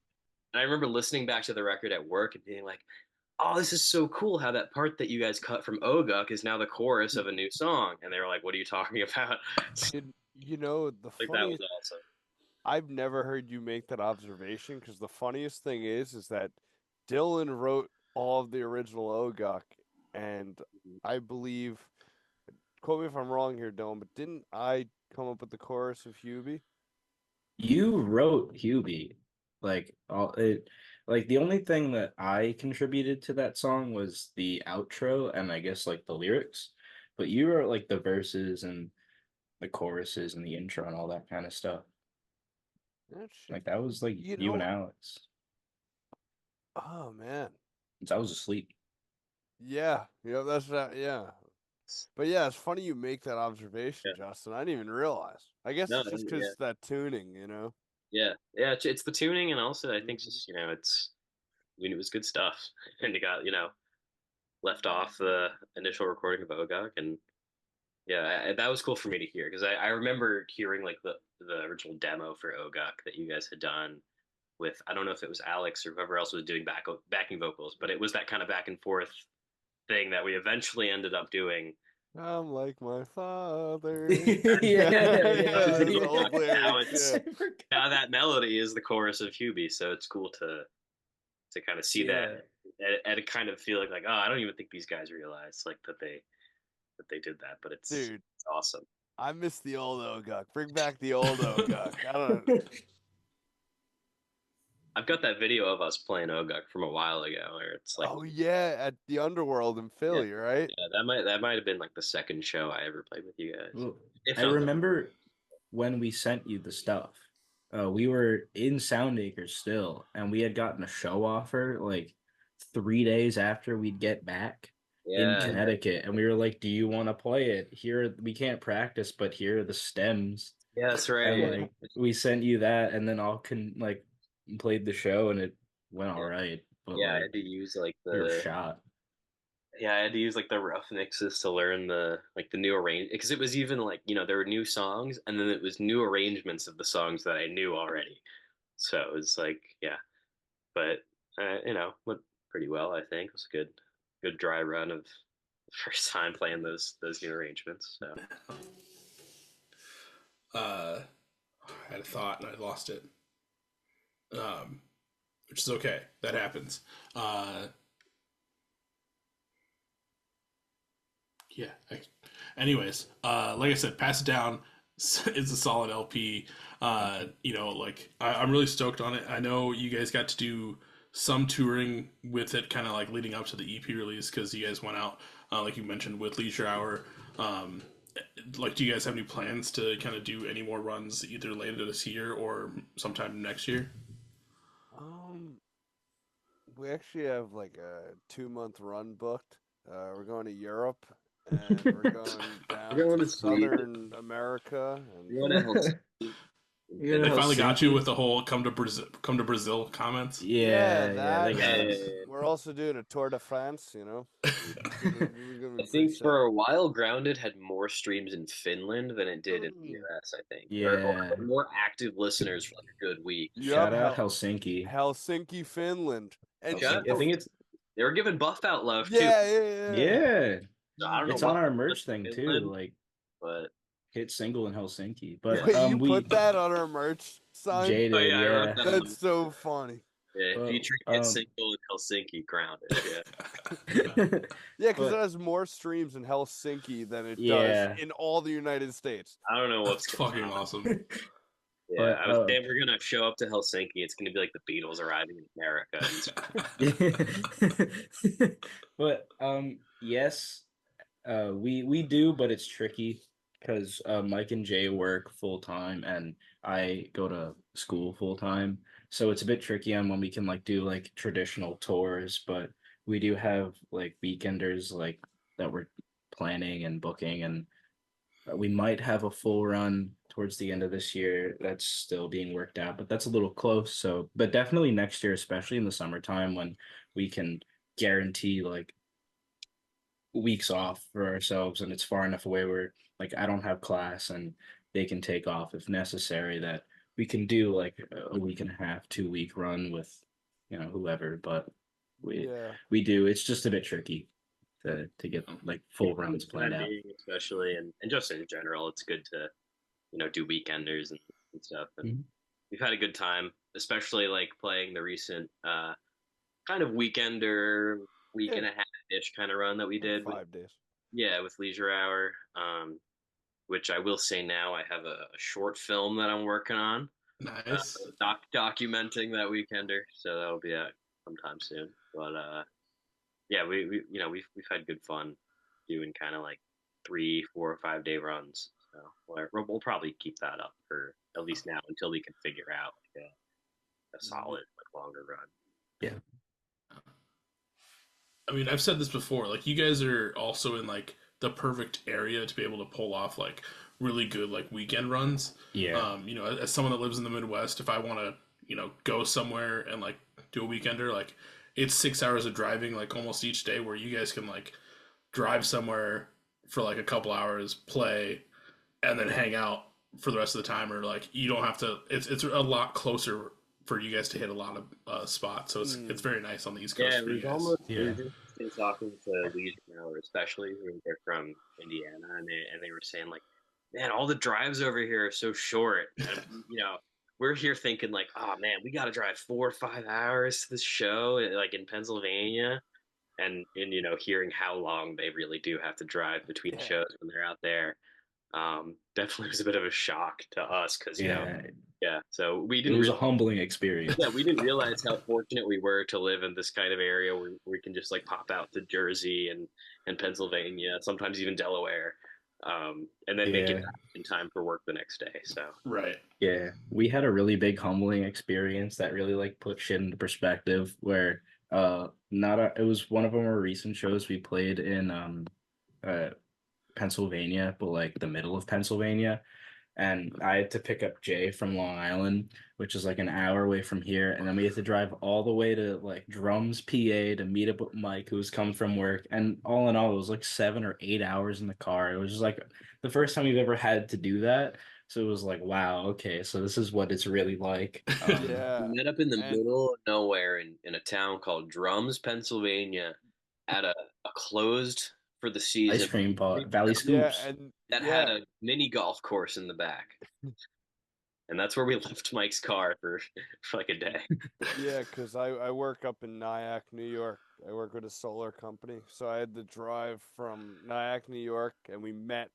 I remember listening back to the record at work and being like, "Oh, this is so cool! How that part that you guys cut from Oguk is now the chorus of a new song." And they were like, "What are you talking about?" You know, the Like that was funniest, awesome. I've never heard you make that observation because the funniest thing is that Dylan wrote all of the original Oguk, and I believe, quote me if I'm wrong here, Dylan, but didn't I come up with the chorus of Hubie? You wrote Hubie. Like all it like the only thing that I contributed to that song was the outro and I guess like the lyrics. But you wrote like the verses and the choruses and the intro and all that kind of stuff. That shit. Like that was like You you and know, Alex. oh man. Since I was asleep. Yeah, that's that. Yeah, but yeah, it's funny you make that observation, Yeah. Justin. I didn't even realize. I guess No, it's just yeah, because that tuning. yeah, yeah. It's the tuning, and also I think just it's it was good stuff, and it got left off the initial recording of Oguk, and yeah, that was cool for me to hear because I remember hearing like the original demo for Oguk that you guys had done with, I don't know if it was Alex or whoever else was doing backing vocals, but it was that kind of back and forth thing that we eventually ended up doing. I'm like my father. Yeah, Yeah, those yeah. old Now lyrics. it's Yeah, I forgot. now that melody is the chorus of Hubie, so it's cool to kind of see that Yeah. and kind of feel like, oh, I don't even think these guys realize like that they did that, but dude, it's awesome. I miss the old Oguk. Bring back the old Oguk. I don't. I've got that video of us playing Oguk from a while ago, where it's like, Oh yeah, at the Underworld in yeah, Philly, right? yeah, that might have been like the second show I ever played with you guys, Well, if I not the. remember when we sent you the stuff. We were in Soundacre still, and we had gotten a show offer like 3 days after we'd get back in Yeah, Connecticut, and we were like, "Do you want to play it? Here, we can't practice, but here are the stems." yeah, that's And right. like, we sent you that, and then all played the show, and it went all Yeah, right. But yeah, I like, had to use like we were the shot. yeah, I had to use like the rough mixes to learn the new arrange because it was even like there were new songs and then it was new arrangements of the songs that I knew already. So it was like but went pretty well. I think it was a good dry run of the first time playing those new arrangements. So I had a thought and I lost it, which is okay. That happens. Yeah. Anyways, like I said, Pass It Down is a solid LP. Like I'm really stoked on it. I know you guys got to do some touring with it, kind of like leading up to the EP release because you guys went out, like you mentioned, with Leisure Hour. Um, like, do you guys have any plans to kind of do any more runs either later this year or sometime next year? Um, we actually have like a 2-month run booked. We're going to Europe and we're going down we're going to to Sweden. Southern America and We're going to Helsinki. You're in They finally got you Helsinki? with the whole come to Brazil" comments. yeah, Yeah, they that got and us. we're also doing a Tour de France. We're gonna I be pretty think sick. for a while, Grounded had more streams in Finland than it did in the Mm. US, I think. Or Yeah. more active listeners for like a good week. Yup, Shout out Helsinki. Helsinki, Finland. And Shout out I think to, it's they were giving Buff out love too. yeah. yeah. So I don't know It's on what our they merch did thing in too. Finland, Like but hit single in Helsinki. yeah. But Wait, you we put that on our merch sign? Jay Oh did, yeah, I wrote yeah. that on. That's so funny. Yeah, But featuring hit single in Helsinki, Grounded. Yeah. Yeah, because it but has more streams in Helsinki than it does yeah. in all the United States. I don't know what's That's going fucking on. awesome. Yeah, But I was saying we're gonna show up to Helsinki. It's gonna be like the Beatles arriving in America. but yes, we do, but it's tricky because Mike and Jay work full time and I go to school full time. So it's a bit tricky on when we can like do like traditional tours, but we do have like weekenders like that we're planning and booking, and we might have a full run towards the end of this year. That's still being worked out, but that's a little close. So, but definitely next year, especially in the summertime when we can guarantee like weeks off for ourselves and it's far enough away where like I don't have class and they can take off if necessary, that we can do like a week and a half, 2 week run with whoever, but we Yeah. we do. It's just a bit tricky to get like full For the runs planned time out. being, especially, and just in general, it's good to do weekenders and stuff. And Mhm. we've had a good time, especially like playing the recent kind of weekender week Yeah. and a half ish kind of run that we Like did with 5 days. with Leisure Hour. Which I will say now I have a short film that I'm working on, Nice. documenting that weekender, so that'll be out sometime soon. But yeah, we've had good fun doing kind of like 3, 4, or 5 day runs. So we'll probably keep that up for at least now until we can figure out like a solid like longer run. Yeah. I mean, I've said this before. Like, you guys are also in like the perfect area to be able to pull off like really good like weekend runs. Yeah. As someone that lives in the Midwest, if I want to, go somewhere and like do a weekender, like it's 6 hours of driving like almost each day, where you guys can like drive somewhere for like a couple hours, play, and then hang out for the rest of the time, or like you don't have to. It's a lot closer for you guys to hit a lot of spots, so it's very nice on the East Coast Yeah, for it you was guys. almost Yeah. it was interesting talking to Legion Hour, especially who they're from Indiana, and they were saying like, man, all the drives over here are so short, and we're here thinking like, oh man, we got to drive 4 or 5 hours to this show, like in Pennsylvania, and hearing how long they really do have to drive between Yeah. shows when they're out there, definitely was a bit of a shock to us because Yeah. so we It didn't was a really. humbling experience. Yeah, we didn't realize how fortunate we were to live in this kind of area where we can just like pop out to Jersey and Pennsylvania, sometimes even Delaware, and then make it Yeah. back in time for work the next day. So Right. Yeah, we had a really big humbling experience that really like put shit into perspective where not a, it was one of our more recent shows we played in uh Pennsylvania, but like the middle of Pennsylvania. And I had to pick up Jay from Long Island, which is like an hour away from here. And then we had to drive all the way to like Drums, PA to meet up with Mike, who was coming from work. And all in all, it was like 7 or 8 hours in the car. It was just like the first time we've ever had to do that. So it was like, wow, okay, so this is what it's really like. Yeah. we met up in the And middle of nowhere in a town called Drums, Pennsylvania, at a closed for the Ice season cream pot, Valley yeah, Scoops. and that had a mini golf course in the back. And that's where we left Mike's car for like a day. yeah, because I work up in Nyack, New York. I work with a solar company, so I had to drive from Nyack, New York, and we met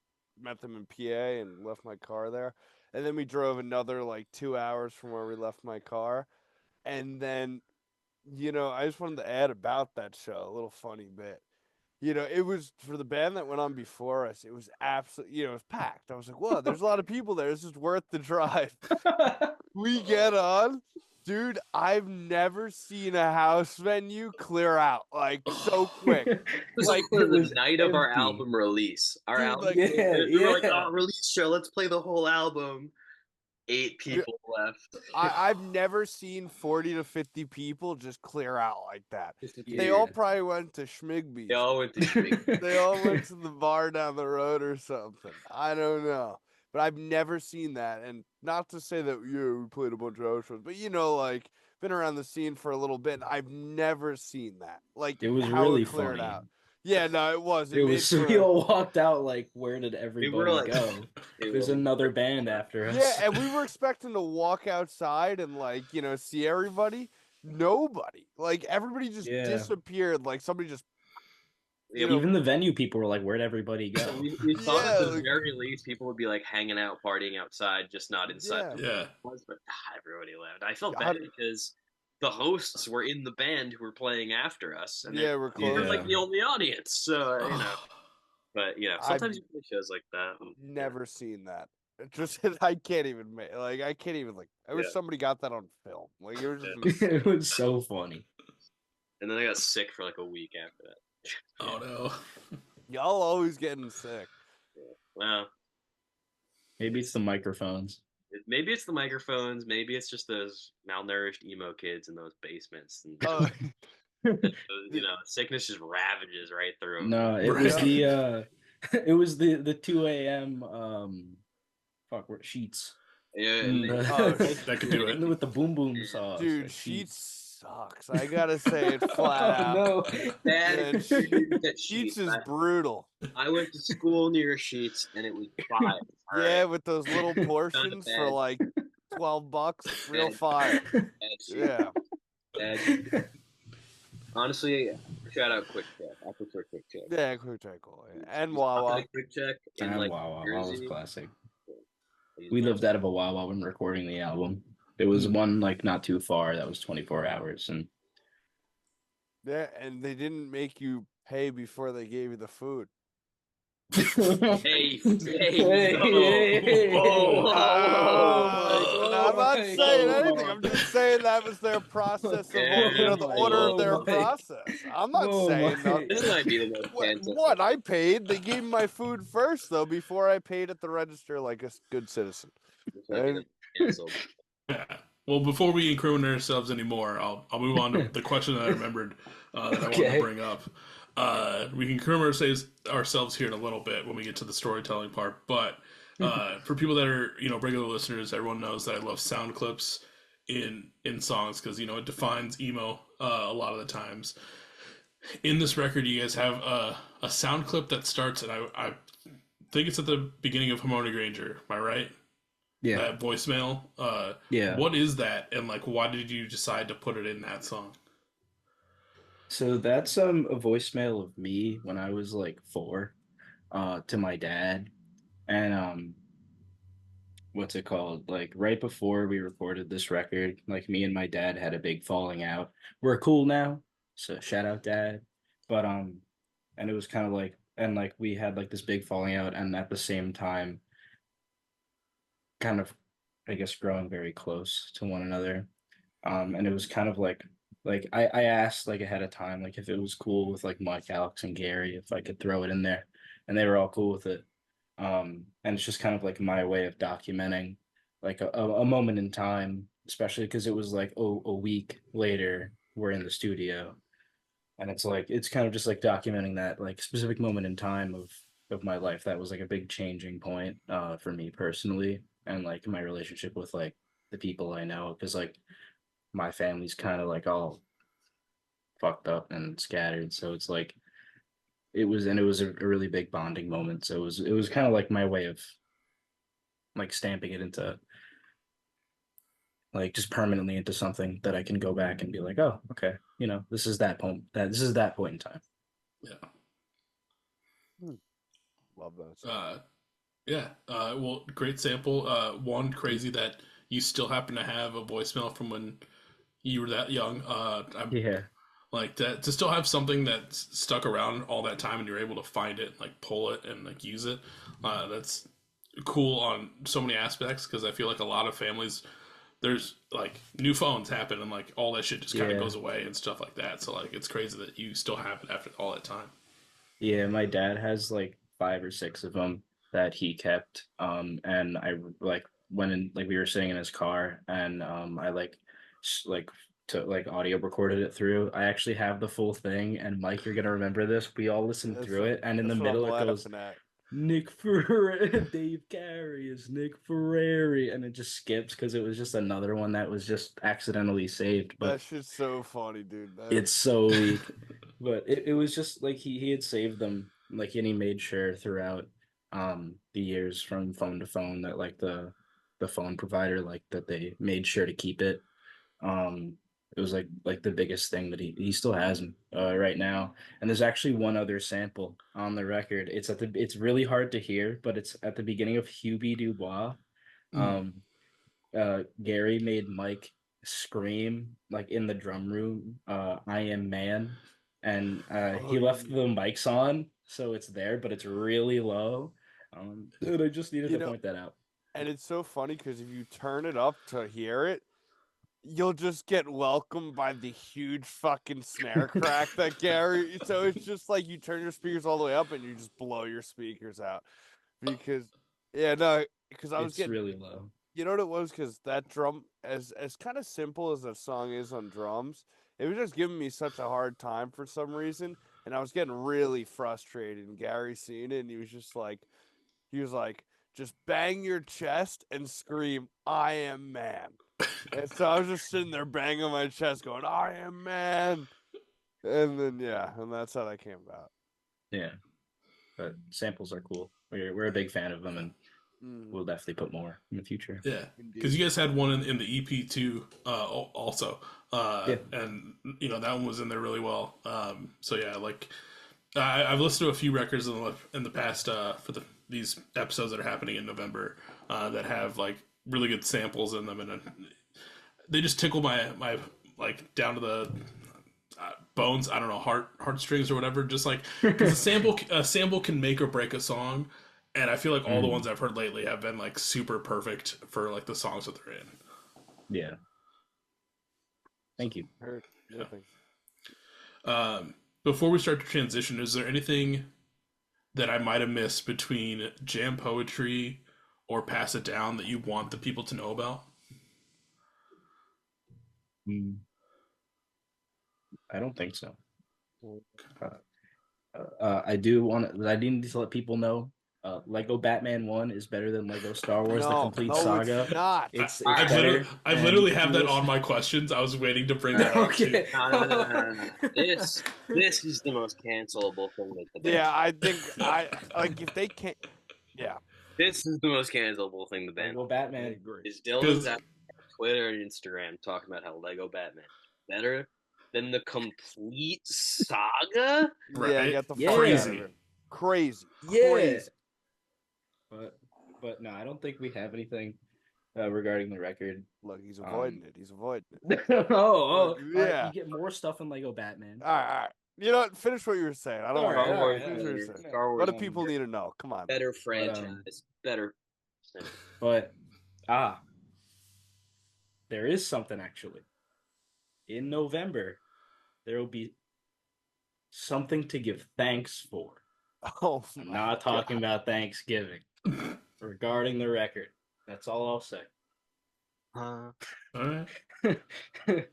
them in PA and left my car there, and then we drove another like 2 hours from where we left my car, and then I just wanted to add about that show a little funny bit. It was for the band that went on before us. It was absolutely, it was packed. I was like, "Whoa, there's a lot of people there. This is worth the drive." We get on, dude. I've never seen a house venue clear out like so quick. It was Like, also it the was night of our empty. album release. Our dude, album, like, we were like, Yeah. "Oh, release show! Let's play the whole album." 8 Dude, people left. I've never seen 40 to 50 people just clear out like that. They Yeah. all probably went to They Schmigby's. all went to Schmig. They all went to the bar down the road or something. I don't know. But I've never seen that. And not to say that, we played a bunch of house shows, but like, been around the scene for a little bit, and I've never seen that. Like, It was how really it cleared funny. out. Yeah, no, it was. It It made was for we all walked out like, where did We were everybody like, go? "Hey, There's well, another band after Yeah, us. and we were expecting to walk outside and, like, see everybody. Nobody. Like, everybody just Yeah. disappeared. Like, somebody just, yeah, Even the venue people were like, where'd everybody go? we thought at Yeah, the like- very least people would be like hanging out, partying outside, just not inside. Yeah. the Yeah. was, but everybody left. I felt I- bad because the hosts were in the band who were playing after us, and yeah, we're we're close. like the only audience. So But I've sometimes you play shows like that. never seen that. It just I can't even I can't even I wish Yeah. somebody got that on film. Like it was just Yeah. insane. It was so funny. And then I got sick for like a week after that. Oh no. Y'all always getting sick. Well, Maybe it's the microphones. maybe it's the microphones. Maybe it's just those malnourished emo kids in those basements, and Oh, sickness just ravages right through them. No, it Right. was the it was the 2 a.m. Sheets. Yeah, Mm. Oh, That could do it. With the boom boom sauce. dude, like Sheets sucks. I gotta say it flat Oh out. no. bad Man, experience at Sheets Sheets. is brutal. I went to school near Sheets, and it was fire. Yeah, with those little portions for bad. like $12, real Bad. fire. Bad Sheets. Yeah. Bad. Honestly, shout out Quick Check. I prefer Quick Check. Yeah, Quick Check. And I Wawa. had a Quick Check in And like Wawa. New Wawa's Jersey. classic. He's We nice. lived out of a Wawa when recording the album. There was one like not too far that was 24 hours, and Yeah, and they didn't make you pay before they gave you the food. Hey, Hey, whoa, whoa, I'm not Mike, saying whoa. anything. I'm just saying that was their process of Yeah, the order of their whoa, Mike. process. I'm not Whoa, saying Mike. nothing. This might be the most What? I paid. They gave me my food first, though, before I paid at the register like a good citizen. canceled. Yeah. Well, before we incriminate ourselves anymore, I'll move on to the question that I remembered that I wanted to bring up. We can incriminate ourselves here in a little bit when we get to the storytelling part. But for people that are regular listeners, everyone knows that I love sound clips in songs because it defines emo a lot of the times. In this record, you guys have a sound clip that starts, and I think it's at the beginning of Harmony Granger. Am I right? Yeah. That voicemail. Yeah. What is that, and why did you decide to put it in that song? So that's a voicemail of me when I was like 4, to my dad, and what's it called? Like right before we recorded this record, like me and my dad had a big falling out. We're cool now, so shout out dad. But and it was kind of like, and like we had like this big falling out, and at the same time, kind of, I guess, growing very close to one another. And it was kind of like I asked like ahead of time, like if it was cool with like Mike, Alex, and Gary, if I could throw it in there, and they were all cool with it. And it's just kind of like my way of documenting like a moment in time, especially because it was like a week later we're in the studio, and it's kind of just like documenting that like specific moment in time of my life that was like a big changing point for me personally, and like my relationship with like the people I know, because like my family's kind of like all fucked up and scattered, so it's like it was a really big bonding moment. So it was kind of like my way of like stamping it into like just permanently into something that I can go back and be like, oh, okay, this is that point in time. Yeah. Love that. Yeah. Well, great sample. One crazy that you still happen to have a voicemail from when you were that young. Yeah. Like that to still have something that's stuck around all that time and you're able to find it, like pull it and like use it. That's cool on so many aspects because I feel like a lot of families there's like new phones happen and like all that shit just kind of goes away and stuff like that. So like it's crazy that you still have it after all that time. Yeah, my dad has like 5 or 6 of them that he kept. And I like went in, like we were sitting in his car, and I like to like audio recorded it through. I actually have the full thing, and Mike, you're gonna remember this. We all listened through it, and in the middle it goes Nick Ferrari, Dave Carey is Nick Ferrari, and it just skips because it was just another one that was just accidentally saved. But that shit's so funny, dude. it's so weak. But it was just like he had saved them, like, and he made sure throughout the years from phone to phone that like the phone provider, like that they made sure to keep it. It was like the biggest thing that he still has them right now. And there's actually one other sample on the record. It's really hard to hear, but it's at the beginning of Hubie Dubois. Gary made Mike scream like in the drum room, I am man, and he left the mics on, so it's there, but it's really low. Dude, I just needed You to know- point that out. And it's so funny because if you turn it up to hear it, you'll just get welcomed by the huge fucking snare crack that Gary. So it's just like you turn your speakers all the way up and you just blow your speakers out because because I was It's getting really low. you know what it was because that drum as kind of simple as that song is on drums, it was just giving me such a hard time for some reason, and I was getting really frustrated. And Gary seen it, and he was like, just bang your chest and scream, "I am man." And so I was just sitting there banging my chest, going, "I am man." And then and that's how that came about. Yeah, but samples are cool. We're a big fan of them, and Mhm. we'll definitely put more in the future. Yeah, Indeed. because you guys had one in the EP too, also, Yeah. and that one was in there really well. So yeah, like I've listened to a few records in the past for these episodes that are happening in November that have like really good samples in them, and they just tickle my like down to the bones. I don't know, heartstrings or whatever. Just like because a sample can make or break a song. And I feel like all the ones I've heard lately have been like super perfect for like the songs that they're in. Yeah. Thank you. Heard. Yeah, thanks. Before we start to transition, is there anything that I might have missed between Jam Poetry or Pass It Down that you want the people to know about? I don't think so. I need to let people know Lego Batman 1 is better than Lego Star Wars The Complete Saga. It's not. It's I better. literally have and that if you on my questions. I was waiting to bring that up. Okay. No. This is the most cancelable thing that the band. Yeah, I think I like if they can't. Yeah, This is the most cancelable thing the band. Lego I Batman. agree. Is Dylan's out on Twitter and Instagram talking about how Lego Batman is better than the Complete Saga? Yeah, Right? get the Yeah. fuck out of Crazy. here. Crazy. Yeah. Crazy. But no, I don't think we have anything regarding the record. Look, he's avoiding it. He's avoiding it. Yeah. You get more stuff in Lego Batman. All right. You know what? Finish what you were saying. I don't All want right, to. all right, Finish all what right. you're saying. Star Wars What do people need to know? Come on. better franchise, better. But there is something actually. In November, there will be something to give thanks for. Oh, I'm my not talking God. about Thanksgiving. Regarding the record, that's all I'll say. All right.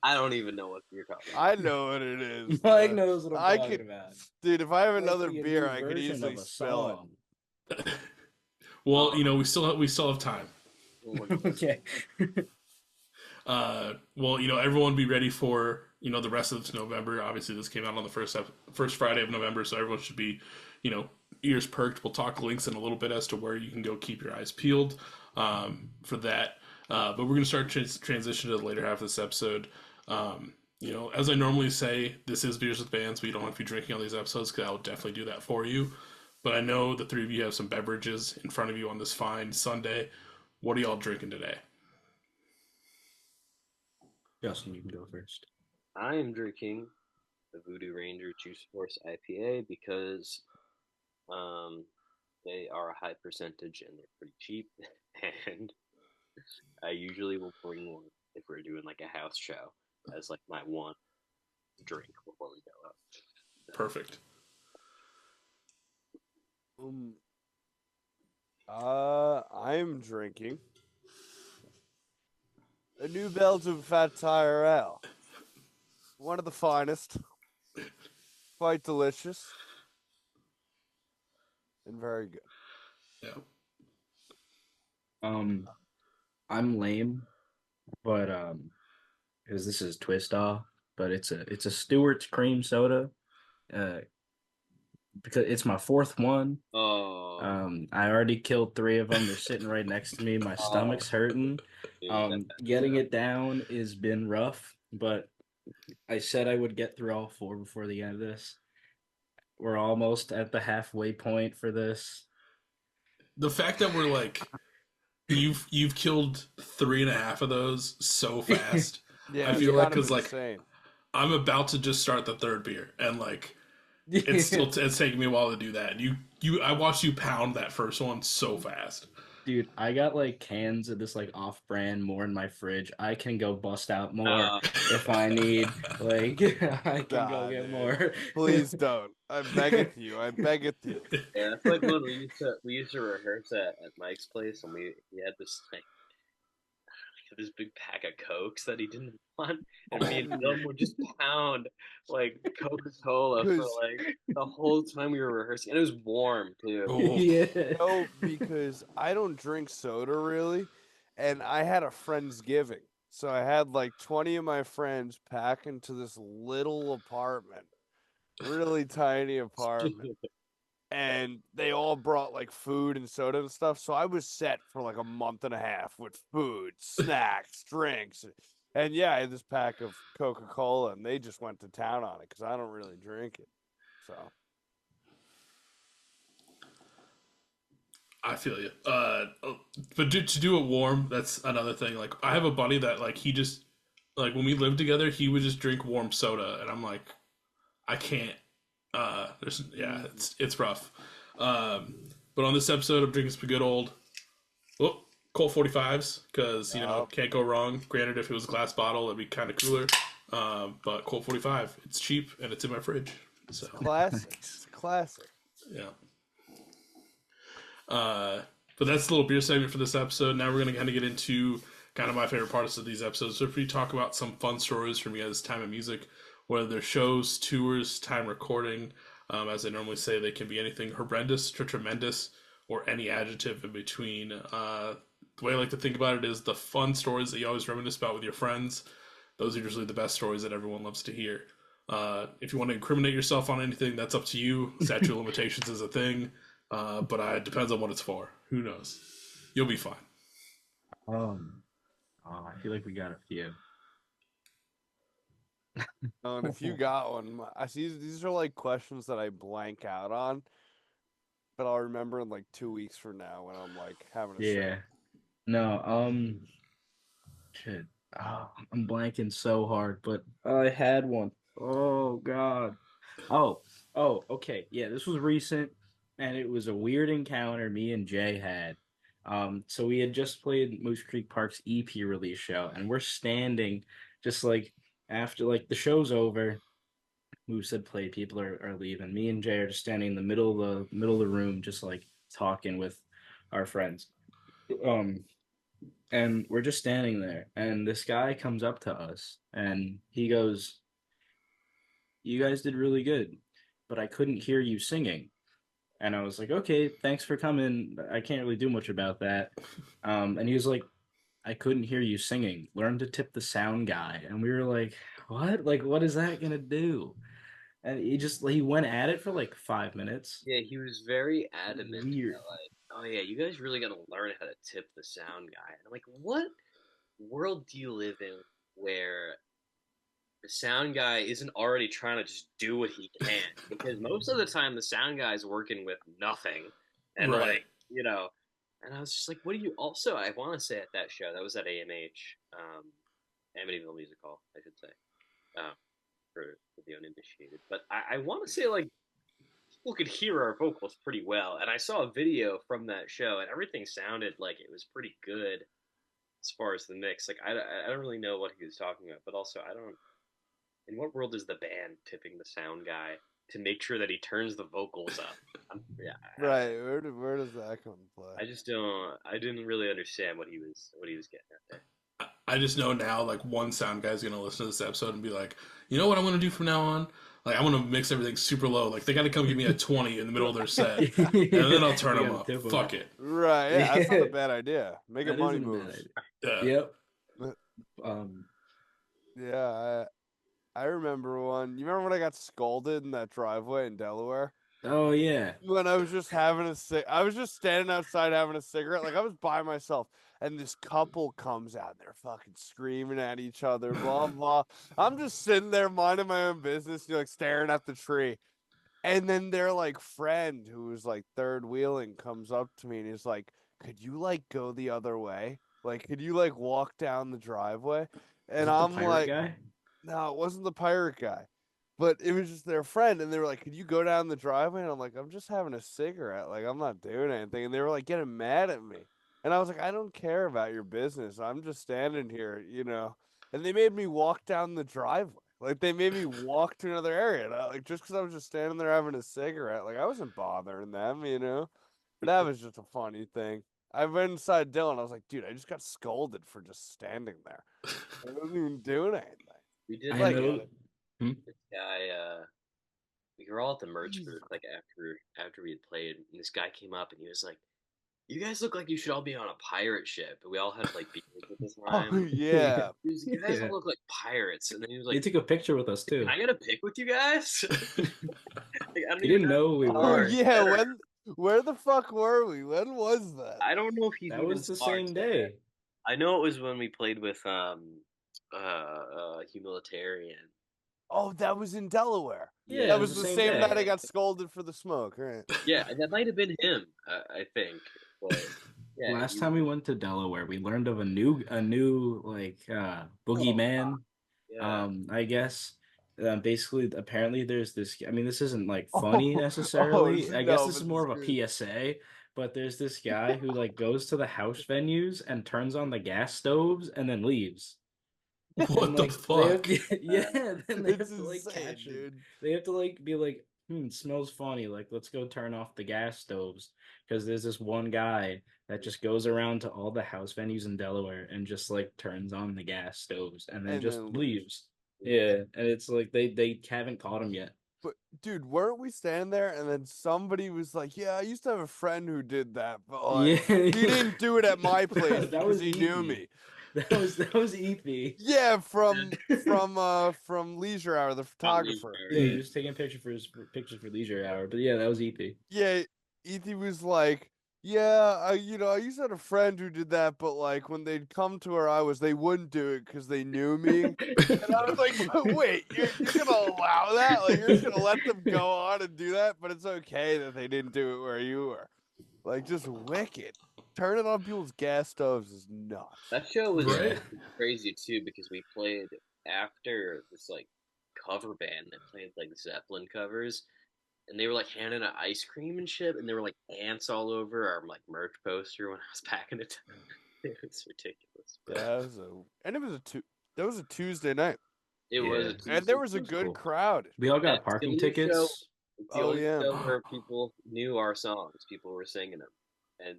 I don't even know what you're talking about. I know what it is. Mike man. knows what I'm talking about. Dude, if I have Might another be a beer, new I could version easily of a spell it. song. Well, we still have time. Okay. Well, everyone be ready for the rest of November. Obviously, this came out on the first Friday of November, so everyone should be ears perked. We'll talk links in a little bit as to where you can go keep your eyes peeled for that. But we're gonna start transition to the later half of this episode. As I normally say, this is Beers with Bands, but you don't have to be drinking on these episodes because I'll definitely do that for you. But I know the three of you have some beverages in front of you on this fine Sunday. What are y'all drinking today? Justin, you can go first. I am drinking the Voodoo Ranger Juice Force IPA because they are a high percentage and they're pretty cheap. And I usually will bring one if we're doing like a house show as like my one drink before we go up. Perfect. I'm drinking a New Belgium Fat Tire Ale. One of the finest. Quite delicious. And very good. Yeah. I'm lame, but because this is Twist Off, but it's a Stewart's cream soda. Because it's my fourth one. Oh. I already killed 3 of them. They're sitting right next to me. My stomach's hurting. Getting it down has been rough, but I said I would get through all 4 before the end of this. We're almost at the halfway point for this. The fact that we're like, you've killed 3.5 of those so fast. Yeah, I it's feel like kind of because like insane. I'm about to just start the third beer and like It's taking me a while to do that. I watched you pound that first one so fast. Dude, I got like cans of this like off-brand more in my fridge. I can go bust out more Uh, if I need. Like, I can go Nah, get dude. more. Please don't. I beg it to you. I beg it to you. yeah, that's like when we used to rehearse at Mike's place, and we had this like this big pack of Cokes that he didn't want, and me and Dylan would just pound like Coca Cola for Because like the whole time we were rehearsing, and it was warm too. Oh, Yeah. no, because I don't drink soda really, and I had a friendsgiving, so I had like 20 of my friends pack into this little apartment, really tiny apartment, and they all brought like food and soda and stuff. So I was set for like a month and a half with food, snacks, drinks, and yeah, I had this pack of Coca Cola, and they just went to town on it because I don't really drink it, so. I feel you. But to do it warm, that's another thing. Like I have a buddy that like he just like when we lived together, he would just drink warm soda, and I'm like, I can't. It's rough. But on this episode, I'm drinking some good old, Colt 45s because can't go wrong. Granted, if it was a glass bottle, it'd be kind of cooler. But Colt 45, it's cheap and it's in my fridge. So Classic. It's classic. yeah. But that's the little beer segment for this episode. Now we're going to kind of get into kind of my favorite parts of these episodes. So if we talk about some fun stories from you guys' time in music, whether they're shows, tours, time recording, as I normally say, they can be anything horrendous to tremendous or any adjective in between. The way I like to think about it is the fun stories that you always reminisce about with your friends. Those are usually the best stories that everyone loves to hear. If you want to incriminate yourself on anything, that's up to you. Statute of limitations is a thing. But it depends on what it's for. Who knows? You'll be fine. I feel like we got a few. And if you got one, I see these are like questions that I blank out on, but I'll remember in like 2 weeks from now when I'm like having a Yeah. sip. No, shit. Oh, I'm blanking so hard, but I had one. Oh God. Oh, okay. Yeah, this was recent, and it was a weird encounter me and Jay had. So we had just played Moose Creek Park's EP release show, and we're standing just like after like the show's over. Moose had played, people are leaving. Me and Jay are just standing in the middle of the room, just like talking with our friends. Um, and we're just standing there, and this guy comes up to us, and he goes, "You guys did really good, but I couldn't hear you singing." And I was like, "Okay, thanks for coming. I can't really do much about that." And he was like, "I couldn't hear you singing. Learn to tip the sound guy." And we were like, "What? Like, what is that gonna do?" And he went at it for like 5 minutes. Yeah, he was very adamant Weird. that like, oh yeah, you guys really gotta learn how to tip the sound guy. And I'm like, what world do you live in where the sound guy isn't already trying to just do what he can? Because most of the time the sound guy's working with nothing. And Right. like, and I was just like, what do you also I wanna say at that show, that was at AMH, Amityville Music Hall, I should say. For the uninitiated. But I want to say like people could hear our vocals pretty well, and I saw a video from that show, and everything sounded like it was pretty good as far as the mix. Like I don't really know what he was talking about, but also I don't. In what world is the band tipping the sound guy to make sure that he turns the vocals up? Right. Where does that come into play? I just don't. I didn't really understand what he was getting at there. I just know now, like, one sound guy's going to listen to this episode and be like, you know what I'm going to do from now on? Like, I'm going to mix everything super low. Like, they got to come give me a 20 in the middle of their set. And then I'll turn them up. Fuck it. Right. Yeah, that's not a bad idea. Make a That money isn't a bad move. idea. Yeah. Yep. Yeah, I remember one. You remember when I got scolded in that driveway in Delaware? Oh yeah. When I was just I was just standing outside having a cigarette. Like I was by myself, and this couple comes out and they're fucking screaming at each other, blah blah. I'm just sitting there minding my own business, like staring at the tree. And then their like friend who was like third wheeling comes up to me and he's like, "Could you like go the other way? Like, could you like walk down the driveway?" And Was it the I'm pirate like, guy? "No, it wasn't the pirate guy." But it was just their friend, and they were like, "Could you go down the driveway?" And I'm like, "I'm just having a cigarette. Like, I'm not doing anything." And they were like getting mad at me, and I was like, "I don't care about your business. I'm just standing here, you know." And they made me walk down the driveway. Like, they made me walk to another area, and like just because I was just standing there having a cigarette, like I wasn't bothering them, you know. But that was just a funny thing. I went inside Dylan. I was like, "Dude, I just got scolded for just standing there. I wasn't even doing anything." We did I Like, know. Hmm? this guy. We were all at the merch booth like after we had played, and this guy came up and he was like, "You guys look like you should all be on a pirate ship." And we all had like beards at this oh time. yeah. He was like, "You guys all Yeah. look like pirates," and then he was They like, took a picture with us "Can too. I get a pic with you guys?" Like, I don't He even didn't know know who we how Oh were. yeah, better. where the fuck were we? When was that? I don't know if he's That even was the saw our same set. day. I know it was when we played with Humanitarian. Oh, that was in Delaware. Yeah, That it was was the the same same day. night I got scolded for the smoke, right? Yeah, that might have been him. I think, but yeah, Last time we went to Delaware, we learned of a new like Oh, boogeyman. yeah. I guess. Basically, apparently, there's this. I mean, this isn't like funny Oh, oh necessarily. I guess no, this is but more this of a good. PSA. But there's this guy who like goes to the house venues and turns on the gas stoves and then leaves. And What the like they have fuck? to, yeah, then they It's have to like insane, catch him. dude. They have to like be like, smells funny. Like, let's go turn off the gas stoves. Because there's this one guy that just goes around to all the house venues in Delaware and just like turns on the gas stoves and then And just then leave. leaves. Yeah, and it's like they haven't caught him yet. But dude, weren't we standing there and then somebody was like, "Yeah, I used to have a friend who did that, but like Yeah, he didn't do it at my place that because was he knew Ethy. me." That was Ethy. Yeah, Yeah. from Leisure Hour, the From League photographer. Yeah, he yeah. was taking pictures for Leisure Hour. But yeah, that was Ethy. Yeah, Ethy was like, "Yeah, I used to have a friend who did that, but like when they'd come to where I was, they wouldn't do it because they knew me." And I was like, "But wait, you're gonna allow that? Like you're just gonna let them go on and do that? But it's okay that they didn't do it where you were. Like just wicked. Turning on people's gas stoves is nuts." That show was Right? crazy too because we played after this like cover band that played like Zeppelin covers, and they were like handing out ice cream and shit, and there were like ants all over our like merch poster when I was packing it. It was ridiculous, but Yeah, that was a Tuesday night, it was Yeah, a and Tuesday. there was a it was good cool. crowd. We all And got it's the parking only show. tickets. It's the Oh only yeah. show where people knew our songs. People were singing them, and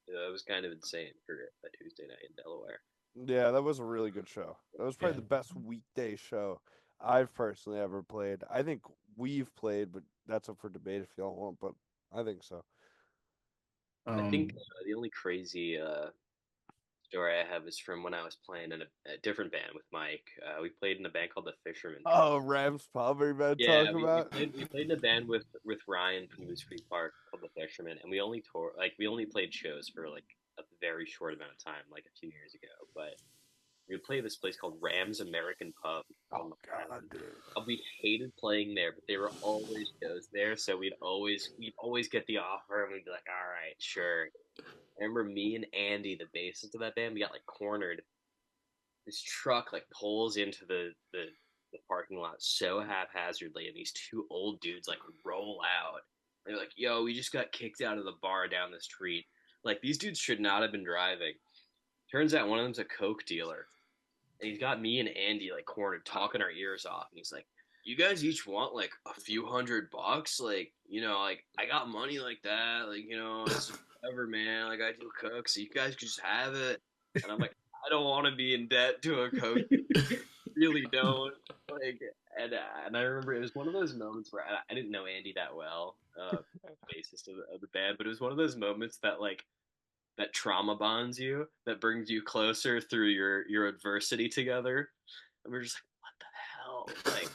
it was kind of insane for a Tuesday night in Delaware. Yeah, that was a really good show. That was probably Yeah. the best weekday show I've personally ever played. I think we've played, but that's up for debate if y'all want, but I think so. I think Um. the only crazy story I have is from when I was playing in a different band with Mike. We played in a band called the Fisherman Oh, Troupe. Rams pub are you about to Yeah, talk we about? played we played in a band with Ryan from Moose Creek Park called the Fisherman, and we only played shows for like a very short amount of time, like a few years ago. But we would play this place called Rams American Pub on Oh Long God, Island. dude. We hated playing there, but there were always shows there, so we'd always get the offer, and we'd be like, all right, sure. I remember me and Andy, the bassist of that band, we got like cornered. This truck like pulls into the parking lot so haphazardly, and these two old dudes like roll out. They're like, "Yo, we just got kicked out of the bar down the street." Like these dudes should not have been driving. Turns out one of them's a coke dealer, and he's got me and Andy like cornered, talking our ears off. And he's like, "You guys each want like a few $100? Like, like I got money like that. Like, it's whatever, man. Like I do coke, so you guys can just have it." And I'm like, "I don't want to be in debt to a coke. Really don't." Like, and I remember it was one of those moments where I didn't know Andy that well, bassist of the band, but it was one of those moments that like that trauma bonds you, that brings you closer through your adversity together. And we're just like, what the hell? Like,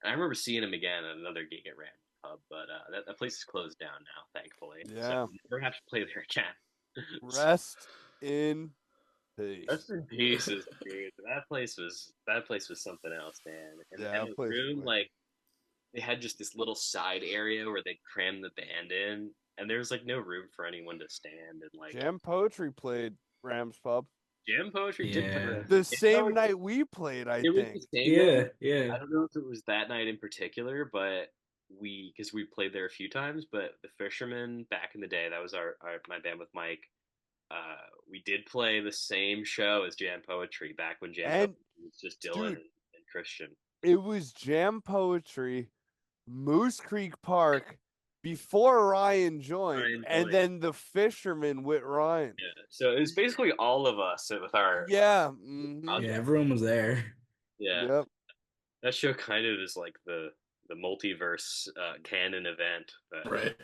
and I remember seeing him again at another gig at Ram Pub, but that place is closed down now, thankfully. So Yeah. never have to play there again. Rest in peace. Rest in pieces, dude. That place was something else, man. And Yeah, and that the place was room, like like they had just this little side area where they crammed the band in, and there was like no room for anyone to stand, and like Jam Poetry played Rams pub. Jam Poetry did play Yeah. that. The Jam same Poetry- night we played, I It was think. the same night. Yeah. I don't know if it was that night in particular, but because we played there a few times, but the Fishermen back in the day, that was my band with Mike. We did play the same show as Jam Poetry back when Jam And, Poetry was just Dylan dude, and Christian. it was Jam Poetry, Moose Creek Park, before Ryan joined, Ryan and joined. then the Fisherman with Ryan. Yeah, so it was basically all of us with our Yeah. I'll Yeah, get- everyone was there. yeah. Yep. That show kind of is like the multiverse canon event, but Right.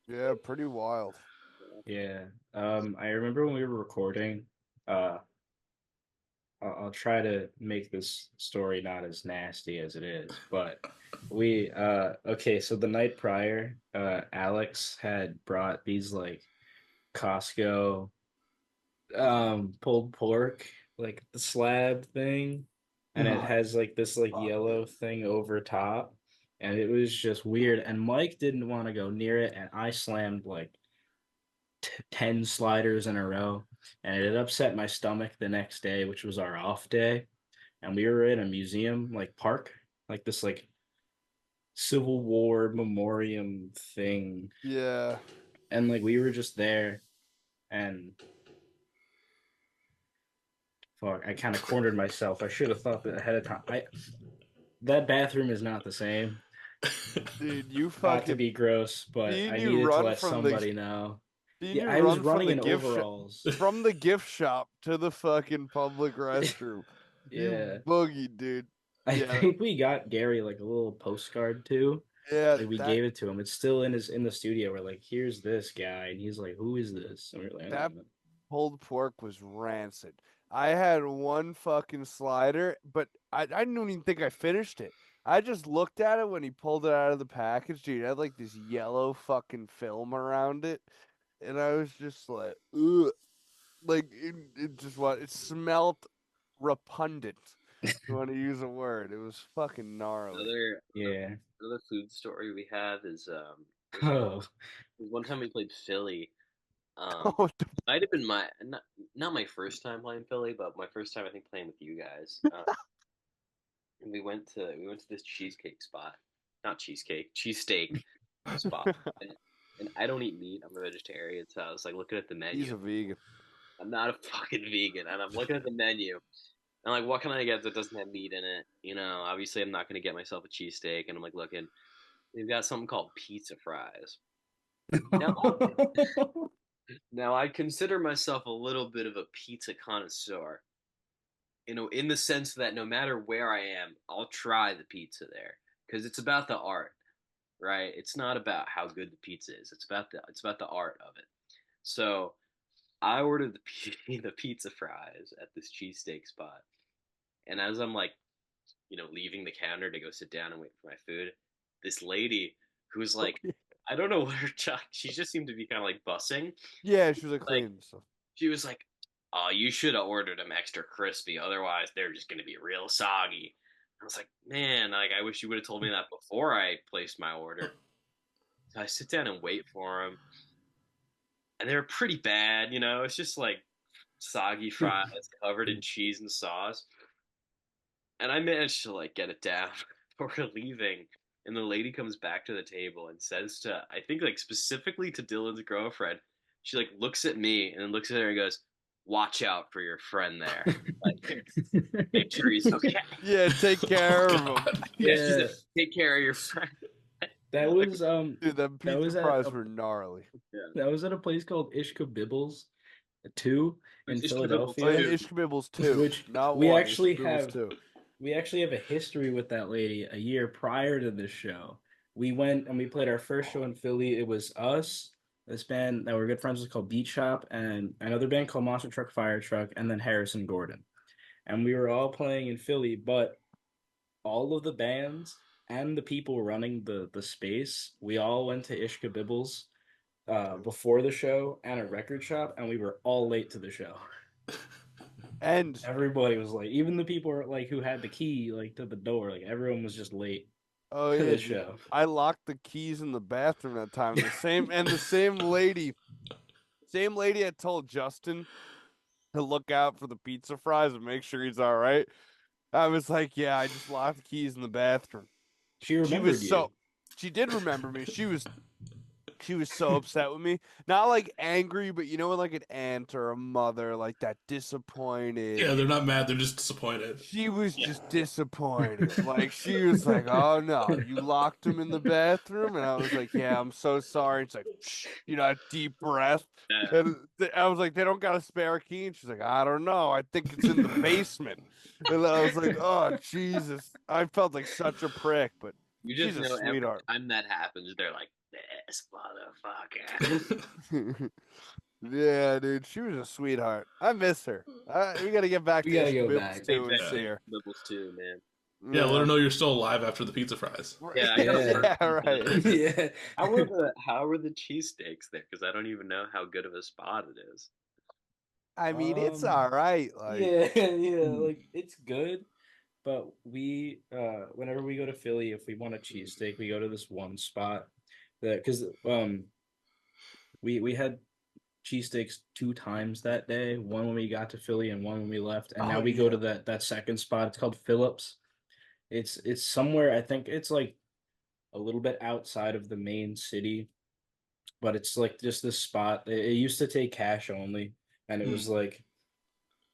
Yeah, pretty wild. Yeah. I remember when we were recording, I'll try to make this story not as nasty as it is, but we okay, so the night prior, Alex had brought these like Costco pulled pork, like the slab thing, and it has like this like yellow thing over top, and it was just weird. And Mike didn't want to go near it, and I slammed like 10 sliders in a row, and it upset my stomach the next day, which was our off day. And we were in a museum, like park, like this like Civil War memoriam thing, Yeah. and like we were just there, and fuck, I kind of cornered myself. I should have thought that ahead of time. That bathroom is not the same. Dude, you Not to fucking be gross, but seeing I you needed to run let from somebody know. seeing Yeah, you I was run from running the in gift shop overalls. from the gift shop to the fucking public restroom. Yeah. You boogie, dude. I Yeah. think we got Gary like a little postcard too. Yeah, Like we that gave it to him. It's still in the studio. We're like, here's this guy, and he's like, who is this? And we're like, I that don't know. pulled pork was rancid. I had one fucking slider, but I didn't even think I finished it. I just looked at it when he pulled it out of the package, dude. It had like this yellow fucking film around it, and I was just like, ugh. Like it just what it smelled repugnant. If you want to use a word? It was fucking gnarly. Yeah. another food story we have is Oh. one time we played Philly. Oh, Might have been my not my first time playing Philly, but my first time I think playing with you guys. And we went to this cheesecake spot, not cheesecake, cheesesteak spot. And I don't eat meat. I'm a vegetarian, so I was like looking at the menu. he's a vegan. I'm not a fucking vegan, and I'm looking at the menu. And like, what can I get that doesn't have meat in it? You know, obviously I'm not gonna get myself a cheesesteak, and I'm like looking. They've got something called pizza fries. Now, now I consider myself a little bit of a pizza connoisseur. You know, in the sense that no matter where I am, I'll try the pizza there because it's about the art, right? It's not about how good the pizza is. It's about the art of it. So I ordered the pizza fries at this cheesesteak spot, and as I'm like, leaving the counter to go sit down and wait for my food, this lady who's like, I don't know what her she just seemed to be kind of like bussing. Yeah, she was like Like, cleaning stuff. she was like, "Oh, you should have ordered them extra crispy. Otherwise, they're just gonna be real soggy." I was like, "Man, like I wish you would have told me that before I placed my order." So I sit down and wait for them, and they're pretty bad. It's just like soggy fries covered in cheese and sauce. And I managed to like get it down. We're leaving, and the lady comes back to the table and says to, I think like specifically to Dylan's girlfriend, she like looks at me and then looks at her and goes, "Watch out for your friend there. Like, make sure he's okay." Yeah, take care of him. Yeah, she said, "Take care of your friend." That was Dude, them that was pizza at fries a, were gnarly. that was at a place called Ishka Bibbles 2 in Ishka Bibbles Philadelphia. Oh, yeah, Two. Ishkabibble's too. Which not we one. actually Ishkabibble's have two. we actually have a history with that lady a year prior to this show. We went and we played our first show in Philly. It was us, this band that we're good friends with called Beat Shop, and another band called Monster Truck Fire Truck, and then Harrison Gordon. And we were all playing in Philly, but all of the bands and the people running the space, we all went to Ishka Bibbles before the show and a record shop, and we were all late to the show. And Everybody was late. Even the people like who had the key like to the door, like everyone was just late oh to yeah, the dude, show. I locked the keys in the bathroom that time. The same lady, I told Justin to look out for the pizza fries and make sure he's all right. I was like, yeah, I just locked the keys in the bathroom. She She remembered was you. so she did remember me. She was so upset with me. Not like angry, but you know, when like an aunt or a mother, like that disappointed. Yeah, they're not mad. They're just disappointed. She was just disappointed. Like she was like, "Oh no, you locked him in the bathroom," and I was like, "Yeah, I'm so sorry." It's like, Shh, a deep breath, Yeah. and I was like, "They don't got a spare key," and she's like, "I don't know. I think it's in the basement." And I was like, "Oh Jesus!" I felt like such a prick, but You she's just a know every sweetheart. time that happens, they're like, "This motherfucker." Yeah, dude, she was a sweetheart. I miss her. We got to get back We to gotta Ish go Bibs back. too and Exactly. see her. Nibbles too, man. Yeah, let her know you're still alive after the pizza fries. Yeah, Yeah. yeah, right. Yeah. How were the cheesesteaks there? Because I don't even know how good of a spot it is. I mean, it's Um, all right. Like, Yeah, yeah, like it's good, but we whenever we go to Philly, if we want a cheesesteak, we go to this one spot that because we had cheesesteaks 2 times that day, one when we got to Philly and one when we left, and now oh we go to yeah, that second spot. It's called Phillips. It's somewhere, I think it's like a little bit outside of the main city, but it's like just this spot. It used to take cash only, and it was like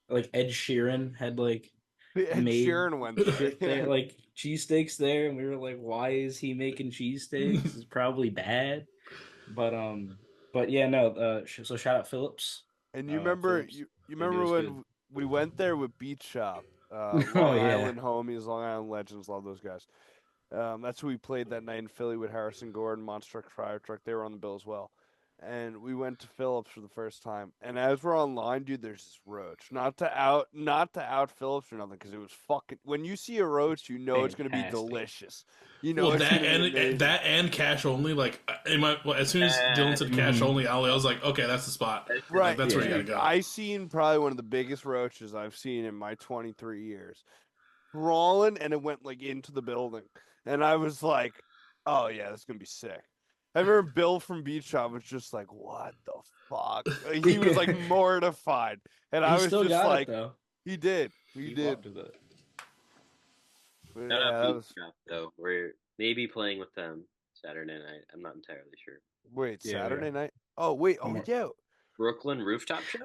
Ed Sheeran had like Ed made Sheeran went there. shit there, like cheesesteaks there, and we were like, why is he making cheesesteaks? It's probably bad. But yeah, no, so shout out Phillips. And you remember, Phillips. you They do remember us good. when we went there with Beach Shop, Oh Long yeah. Island homies, Long Island legends, love those guys. That's who we played that night in Philly with Harrison Gordon, Monster Truck, Fire Truck. They were on the bill as well. And we went to Phillips for the first time. And as we're online, dude, there's this roach. Not to out Phillips or nothing, because it was fucking. When you see a roach, you know it's gonna be Fantastic. delicious. You know Well, it's that gonna be amazing. and cash only. Like, as soon as Dylan said cash only, I was like, okay, that's the spot. Like, Right. that's where you Yeah. gotta go. I seen probably one of the biggest roaches I've seen in my 23 years. Crawling, and it went like into the building. And I was like, oh yeah, that's gonna be sick. I remember Bill from Beach Shop was just like, what the fuck? He was like mortified. And I He was still just got like, it though. he did. He He did. walked with it. But Shout yeah, out that Beach was Shop, though. We're maybe playing with them Saturday night. I'm not entirely sure. wait, Yeah, we Saturday are. night? Oh wait, oh More- yeah. Brooklyn rooftop show?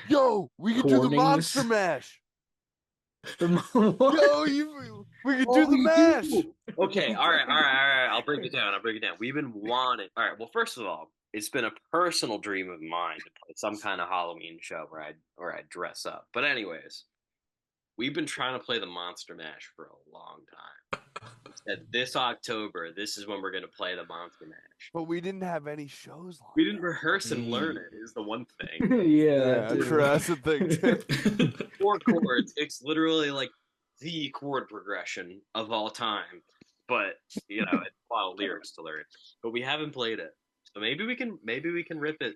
Yo, we could do the Cornings. Monster Mash. What? Yo, we could do the mash. Okay, all right. I'll break it down. We've been wanting. All right. Well, first of all, it's been a personal dream of mine to play some kind of Halloween show where I dress up. But anyways, we've been trying to play the Monster Mash for a long time. We said this October, this is when we're going to play the Monster Mash. But we didn't have any shows lined We didn't up. rehearse and learn it. Is the one thing. Yeah, Yeah, true. That's the thing too. 4 chords. It's literally like the chord progression of all time. But it's a lot of lyrics to learn. But we haven't played it, so maybe we can rip it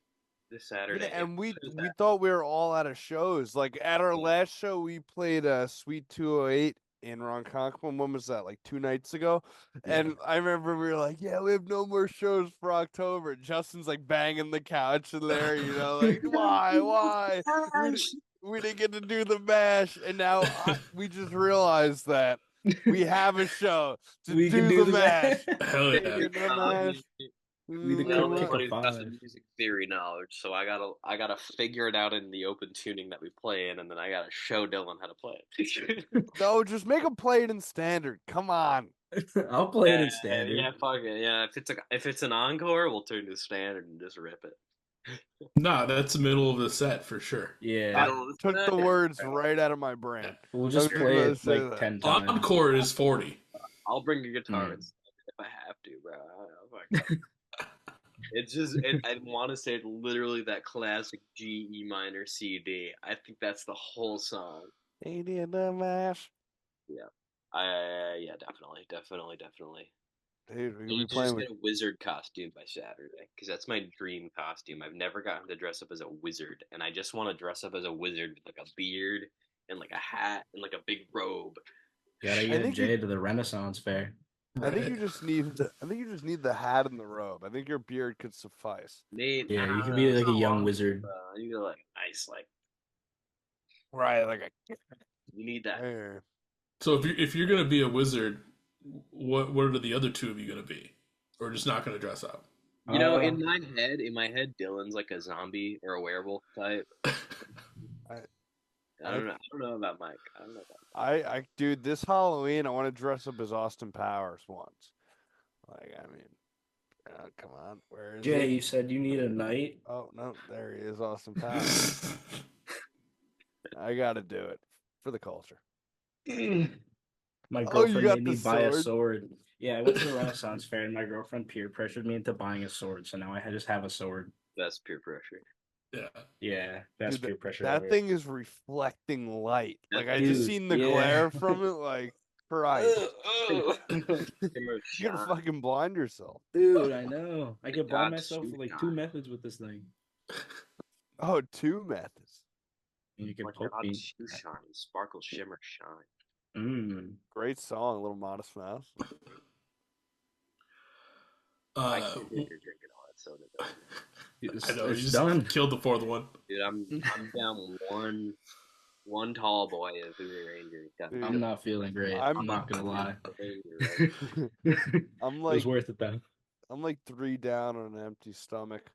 this Saturday. Yeah, and we thought we were all out of shows. Like at our last show, we played Sweet 208 in Ronkonkoma. When was that? Like 2 nights ago. Yeah. And I remember we were like, "Yeah, we have no more shows for October." Justin's like banging the couch in there, like, why? We didn't get to do the mash, and now we just realized that we have a show to We can do the mash. Hell yeah. Do the mash. We the I don't quick know kick what of he's got the 5. music theory knowledge, so I gotta figure it out in the open tuning that we play in, and then I gotta show Dylan how to play it. No, just make him play it in standard. Come on. I'll play it in standard. Yeah, fuck it. Yeah, if it's an encore, we'll turn to standard and just rip it. Nah, that's the middle of the set for sure. Yeah. Middle of the Took the set. words right out of my brain. We'll just I was play gonna it say like that. 10 times. Encore is 40. I'll bring a guitar Mm. if I have to, bro. It's just I want to say literally that classic G E minor C D. I think that's the whole song. Ain't in the mash. Yeah, definitely. Dude, we I could be need to playing just with get a wizard costume by Saturday because that's my dream costume. I've never gotten to dress up as a wizard, and I just want to dress up as a wizard with like a beard and like a hat and like a big robe. Gotta get Jay to the Renaissance Fair. I think you just need the hat and the robe. I think your beard could suffice. Yeah, you could be like a young wizard. You go like nice, like Right, like You need that. a. So if you're gonna be a wizard, what are the other two of you gonna be, or just not gonna dress up? You know, Uh, in my head, Dylan's like a zombie or a werewolf type. I don't know about Mike. I don't know about Dude, this Halloween, I want to dress up as Austin Powers once. Like, I mean, come on, where is Jay, he? you said you need a knight. Oh no, there he is, Austin Powers. I got to do it for the culture. My Oh, you girlfriend got made the me buy a sword? sword. Yeah, I went to the Renaissance fair and my girlfriend peer pressured me into buying a sword. So now I just have a sword. that's peer pressure. Yeah. Yeah, that's Dude, peer pressure. that ever. thing is reflecting light. Like I just Dude, seen the yeah. glare from it. Like Christ, Shimmer you're gonna shine. fucking blind yourself. Dude, I know. I could blind God, myself shoot with like shine. 2 methods with this thing. Oh, 2 methods. And you can Like poke God, me. shoe shine, sparkle, shimmer, shine. Great song, Little Modest Mouse. I Uh, can't drink or drinking all that soda. Though. I know you It's just done. killed the fourth one. Dude, I'm down one tall boy of Voodoo Ranger. Dude, I'm not feeling great. I'm not gonna lie. It I'm was like worth it though. I'm like 3 down on an empty stomach,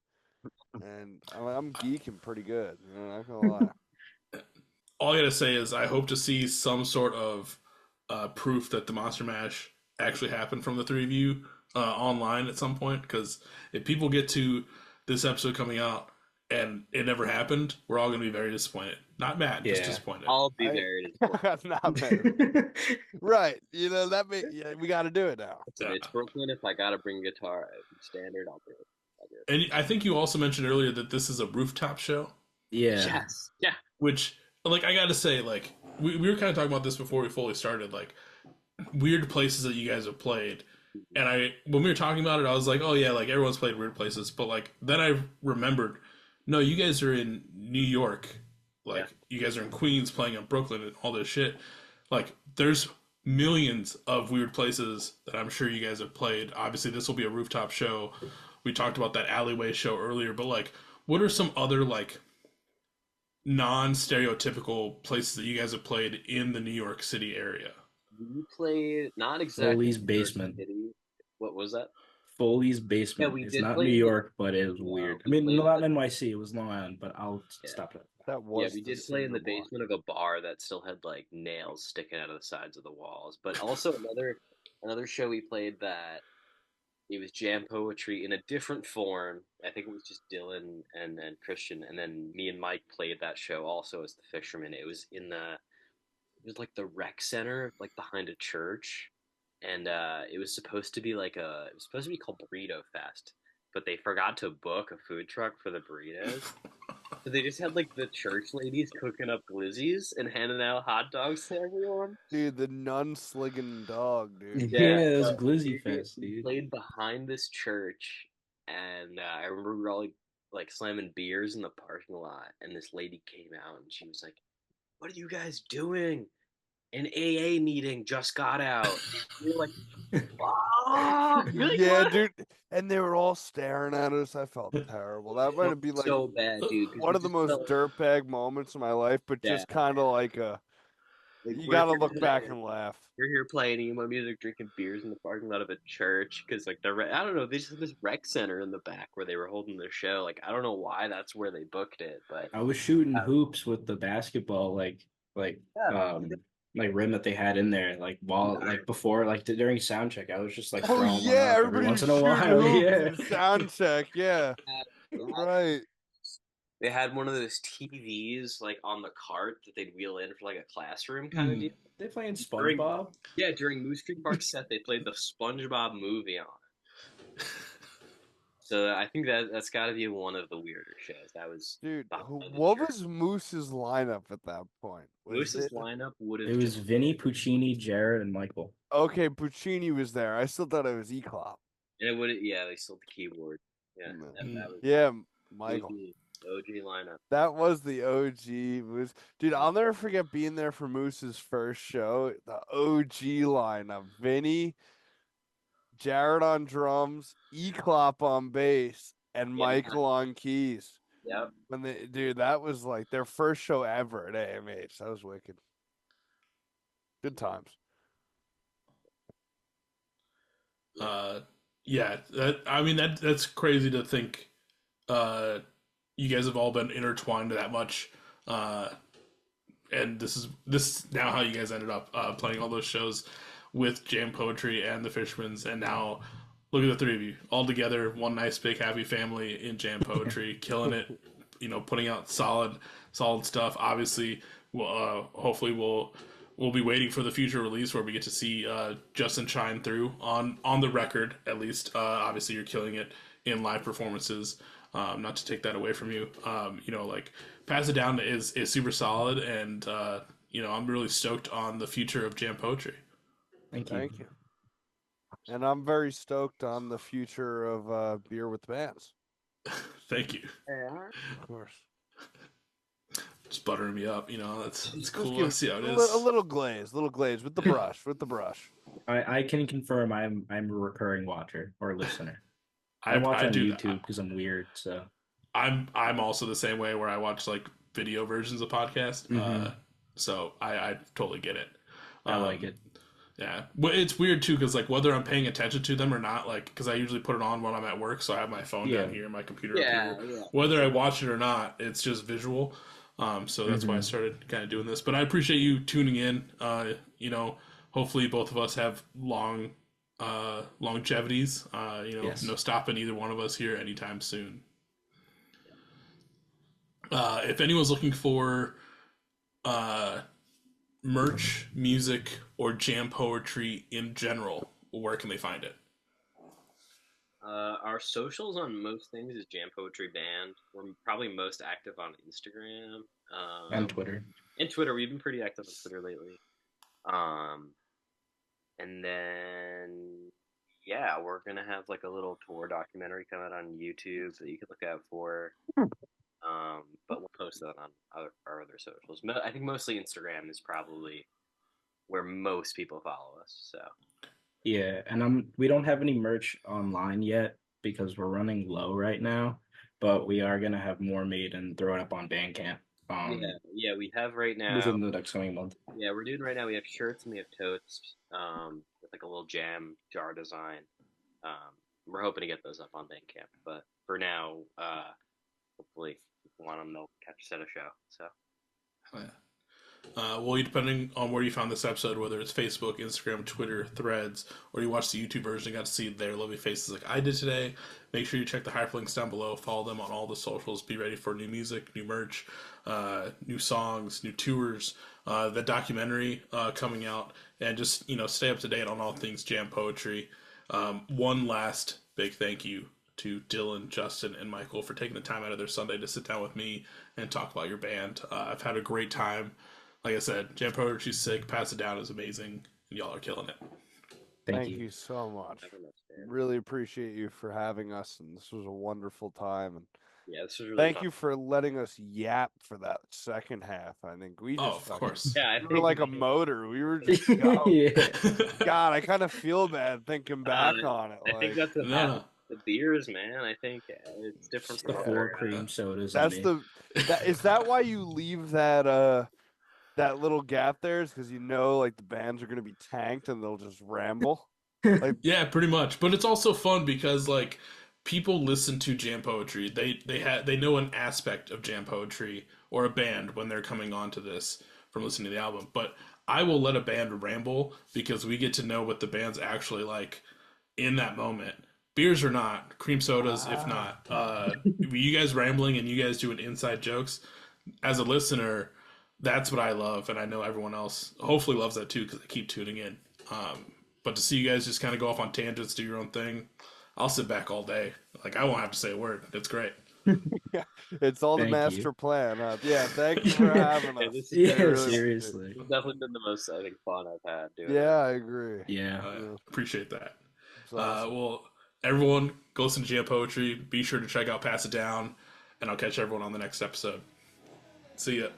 and I'm geeking pretty good. You know, not gonna lie. All I gotta say is I hope to see some sort of proof that the Monster Mash actually happened from the three of you online at some point. Because if people get to this episode coming out and it never happened, we're all gonna be very disappointed. Not mad, just Yeah. disappointed. I'll be very disappointed. Not bad. Right. You know that yeah, we got to do it now. Listen, it's Brooklyn. If I gotta bring a guitar standard, I'll do it. And I think you also mentioned earlier that this is a rooftop show, Yeah. Yes. Yeah. which, like, I gotta say, like, we were kind of talking about this before we fully started, like, weird places that you guys have played. And when we were talking about it, I was like, oh yeah, like everyone's played weird places. But like then I remembered, no, you guys are in New York, like you guys are in Queens playing in Brooklyn and all this shit. Like there's millions of weird places that I'm sure you guys have played. Obviously, this will be a rooftop show. We talked about that alleyway show earlier, but like, what are some other like non-stereotypical places that you guys have played in the New York City area? We played not exactly Foley's New York basement. City. What was that? Foley's basement. Yeah, we It's did not play New the- York, but it was No, weird. I we mean, played not the- NYC. It was Long Island, but I'll Yeah. stop it. That was Yeah, we did play in the cinder block. basement of a bar that still had like nails sticking out of the sides of the walls. But also another show we played that it was jam poetry in a different form. I think it was just Dylan and Christian, and then me and Mike played that show also as the fisherman. It was like the rec center, like behind a church, and it was supposed to be called Burrito Fest, but they forgot to book a food truck for the burritos. So they just had like the church ladies cooking up glizzies and handing out hot dogs to everyone. Dude, the nun-sligging dog, dude. Yeah, it was so Glizzy we Fest, dude. played behind this church, and I remember we were all like slamming beers in the parking lot, and this lady came out and she was like, "What are you guys doing? An AA meeting just got out." We were like, "Fuck!" You're like, Yeah, "What?" dude. And they were all staring at us. I felt terrible. That might have been like so bad, dude. 'cause one we of the just most felt- dirtbag moments of my life, but Yeah. just kind of like a. like, You we're gotta here look back playing- and laugh. We're here playing emo music, drinking beers in the parking lot of a church because, like, I don't know, they just had this rec center in the back where they were holding their show. Like, I don't know why that's where they booked it, but I was shooting hoops with the basketball, like rim that they had in there, like while before during sound check. I was just like Oh throwing one yeah, up every everybody once was in a shooting while. hoops Yeah. in sound check. Yeah, right. they had one of those TVs like on the cart that they'd wheel in for like a classroom kind of deal. They playing During- SpongeBob. Yeah, during Moose Creek Park set, they played the SpongeBob movie on it. So I think that's got to be one of the weirder shows. That was Dude, behind the what church. was Moose's lineup at that point? Moose's lineup would have. It was Vinny, Puccini, Jared, and Michael. Okay, Puccini was there. I still thought it was Eclop. And it would. Yeah, they sold the keyboard. Yeah, Mm. that was Yeah, Michael. OG lineup. That was the OG Moose. Dude, I'll never forget being there for Moose's first show. The OG lineup. Vinny, Jared on drums, Eclop on bass, and Yeah. Michael on keys. Yep. When that was like their first show ever at AMH. That was wicked. Good times. Yeah, that's crazy to think. You guys have all been intertwined that much, and this is now how you guys ended up playing all those shows with Jam Poetry and the Fishmans, and now look at the three of you all together, one nice big happy family in Jam Poetry, killing it. Putting out solid stuff. Obviously, hopefully we'll be waiting for the future release where we get to see Justin shine through on the record at least. Obviously, you're killing it in live performances. Not to take that away from you. Like Pass It Down is super solid, and I'm really stoked on the future of Jam Poetry. Thank you. Thank you. And I'm very stoked on the future of Beer with Bands. Thank you. Of course. Just buttering me up, that's cool. Give Let's see how it is. a little glaze with the brush. I can confirm I'm a recurring watcher or listener. I watch on YouTube because I'm weird. So I'm also the same way where I watch like video versions of podcasts. So I totally get it. I like it. Yeah, well, it's weird too because like whether I'm paying attention to them or not, like because I usually put it on when I'm at work, so I have my phone down here, my computer up here. Whether I watch it or not, it's just visual. So that's why I started kind of doing this. But I appreciate you tuning in. Hopefully both of us have longevities. No stopping either one of us here anytime soon. If anyone's looking for merch, music, or jam poetry in general, where can they find it? Our socials on most things is Jam Poetry Band. We're probably most active on Instagram. And Twitter. And Twitter. We've been pretty active on Twitter lately. And then, yeah, we're going to have like a little tour documentary come out on YouTube that you can look out for. But we'll post that on our other socials. I think mostly Instagram is probably where most people follow us. So yeah, and we don't have any merch online yet because we're running low right now, but we are gonna have more made and throw it up on Bandcamp. Yeah, we have right now within the next coming month. Yeah, we're doing right now. We have shirts and we have totes, with like a little jam jar design. We're hoping to get those up on Bandcamp, but for now, hopefully, if you want them, they'll catch us at a show. So. Oh, yeah. Well, depending on where you found this episode, whether it's Facebook, Instagram, Twitter, Threads, or you watch the YouTube version, you got to see their lovely faces like I did today. Make sure you check the hyperlinks down below. Follow them on all the socials. Be ready for new music, new merch, new songs, new tours, the documentary coming out, and just stay up to date on all things jam poetry. One last big thank you to Dylan, Justin, and Michael for taking the time out of their Sunday to sit down with me and talk about your band. I've had a great time. Like I said, Jam Poetry's sick. Pass It Down is amazing. And y'all are killing it. Thank you so much. Really appreciate you for having us, and this was a wonderful time. And yeah, this was really thank fun. you for letting us yap for that second half. I think we just of course. Yeah, we were like a motor. We were just going. God, I kind of feel bad thinking back on it. I think that's the beers, man. I think it's different. The 4 cream sodas. Is that why you leave that little gap there? Is because like the bands are gonna be tanked and they'll just ramble. Yeah, pretty much. But it's also fun because like people listen to jam poetry. They know an aspect of jam poetry or a band when they're coming onto this from listening to the album. But I will let a band ramble because we get to know what the band's actually like in that moment. Beers or not, cream sodas if not. You guys rambling and you guys doing inside jokes. As a listener, that's what I love, and I know everyone else hopefully loves that too because they keep tuning in. But to see you guys just kind of go off on tangents, do your own thing, I'll sit back all day. Like I won't have to say a word. It's great. Yeah, it's all the master plan. Yeah, thank you for having us. Seriously. It's definitely been the most I think fun I've had doing. Yeah, I agree. Yeah, appreciate that. Awesome. Well, everyone, go listen to Jam Poetry. Be sure to check out Pass It Down, and I'll catch everyone on the next episode. See ya.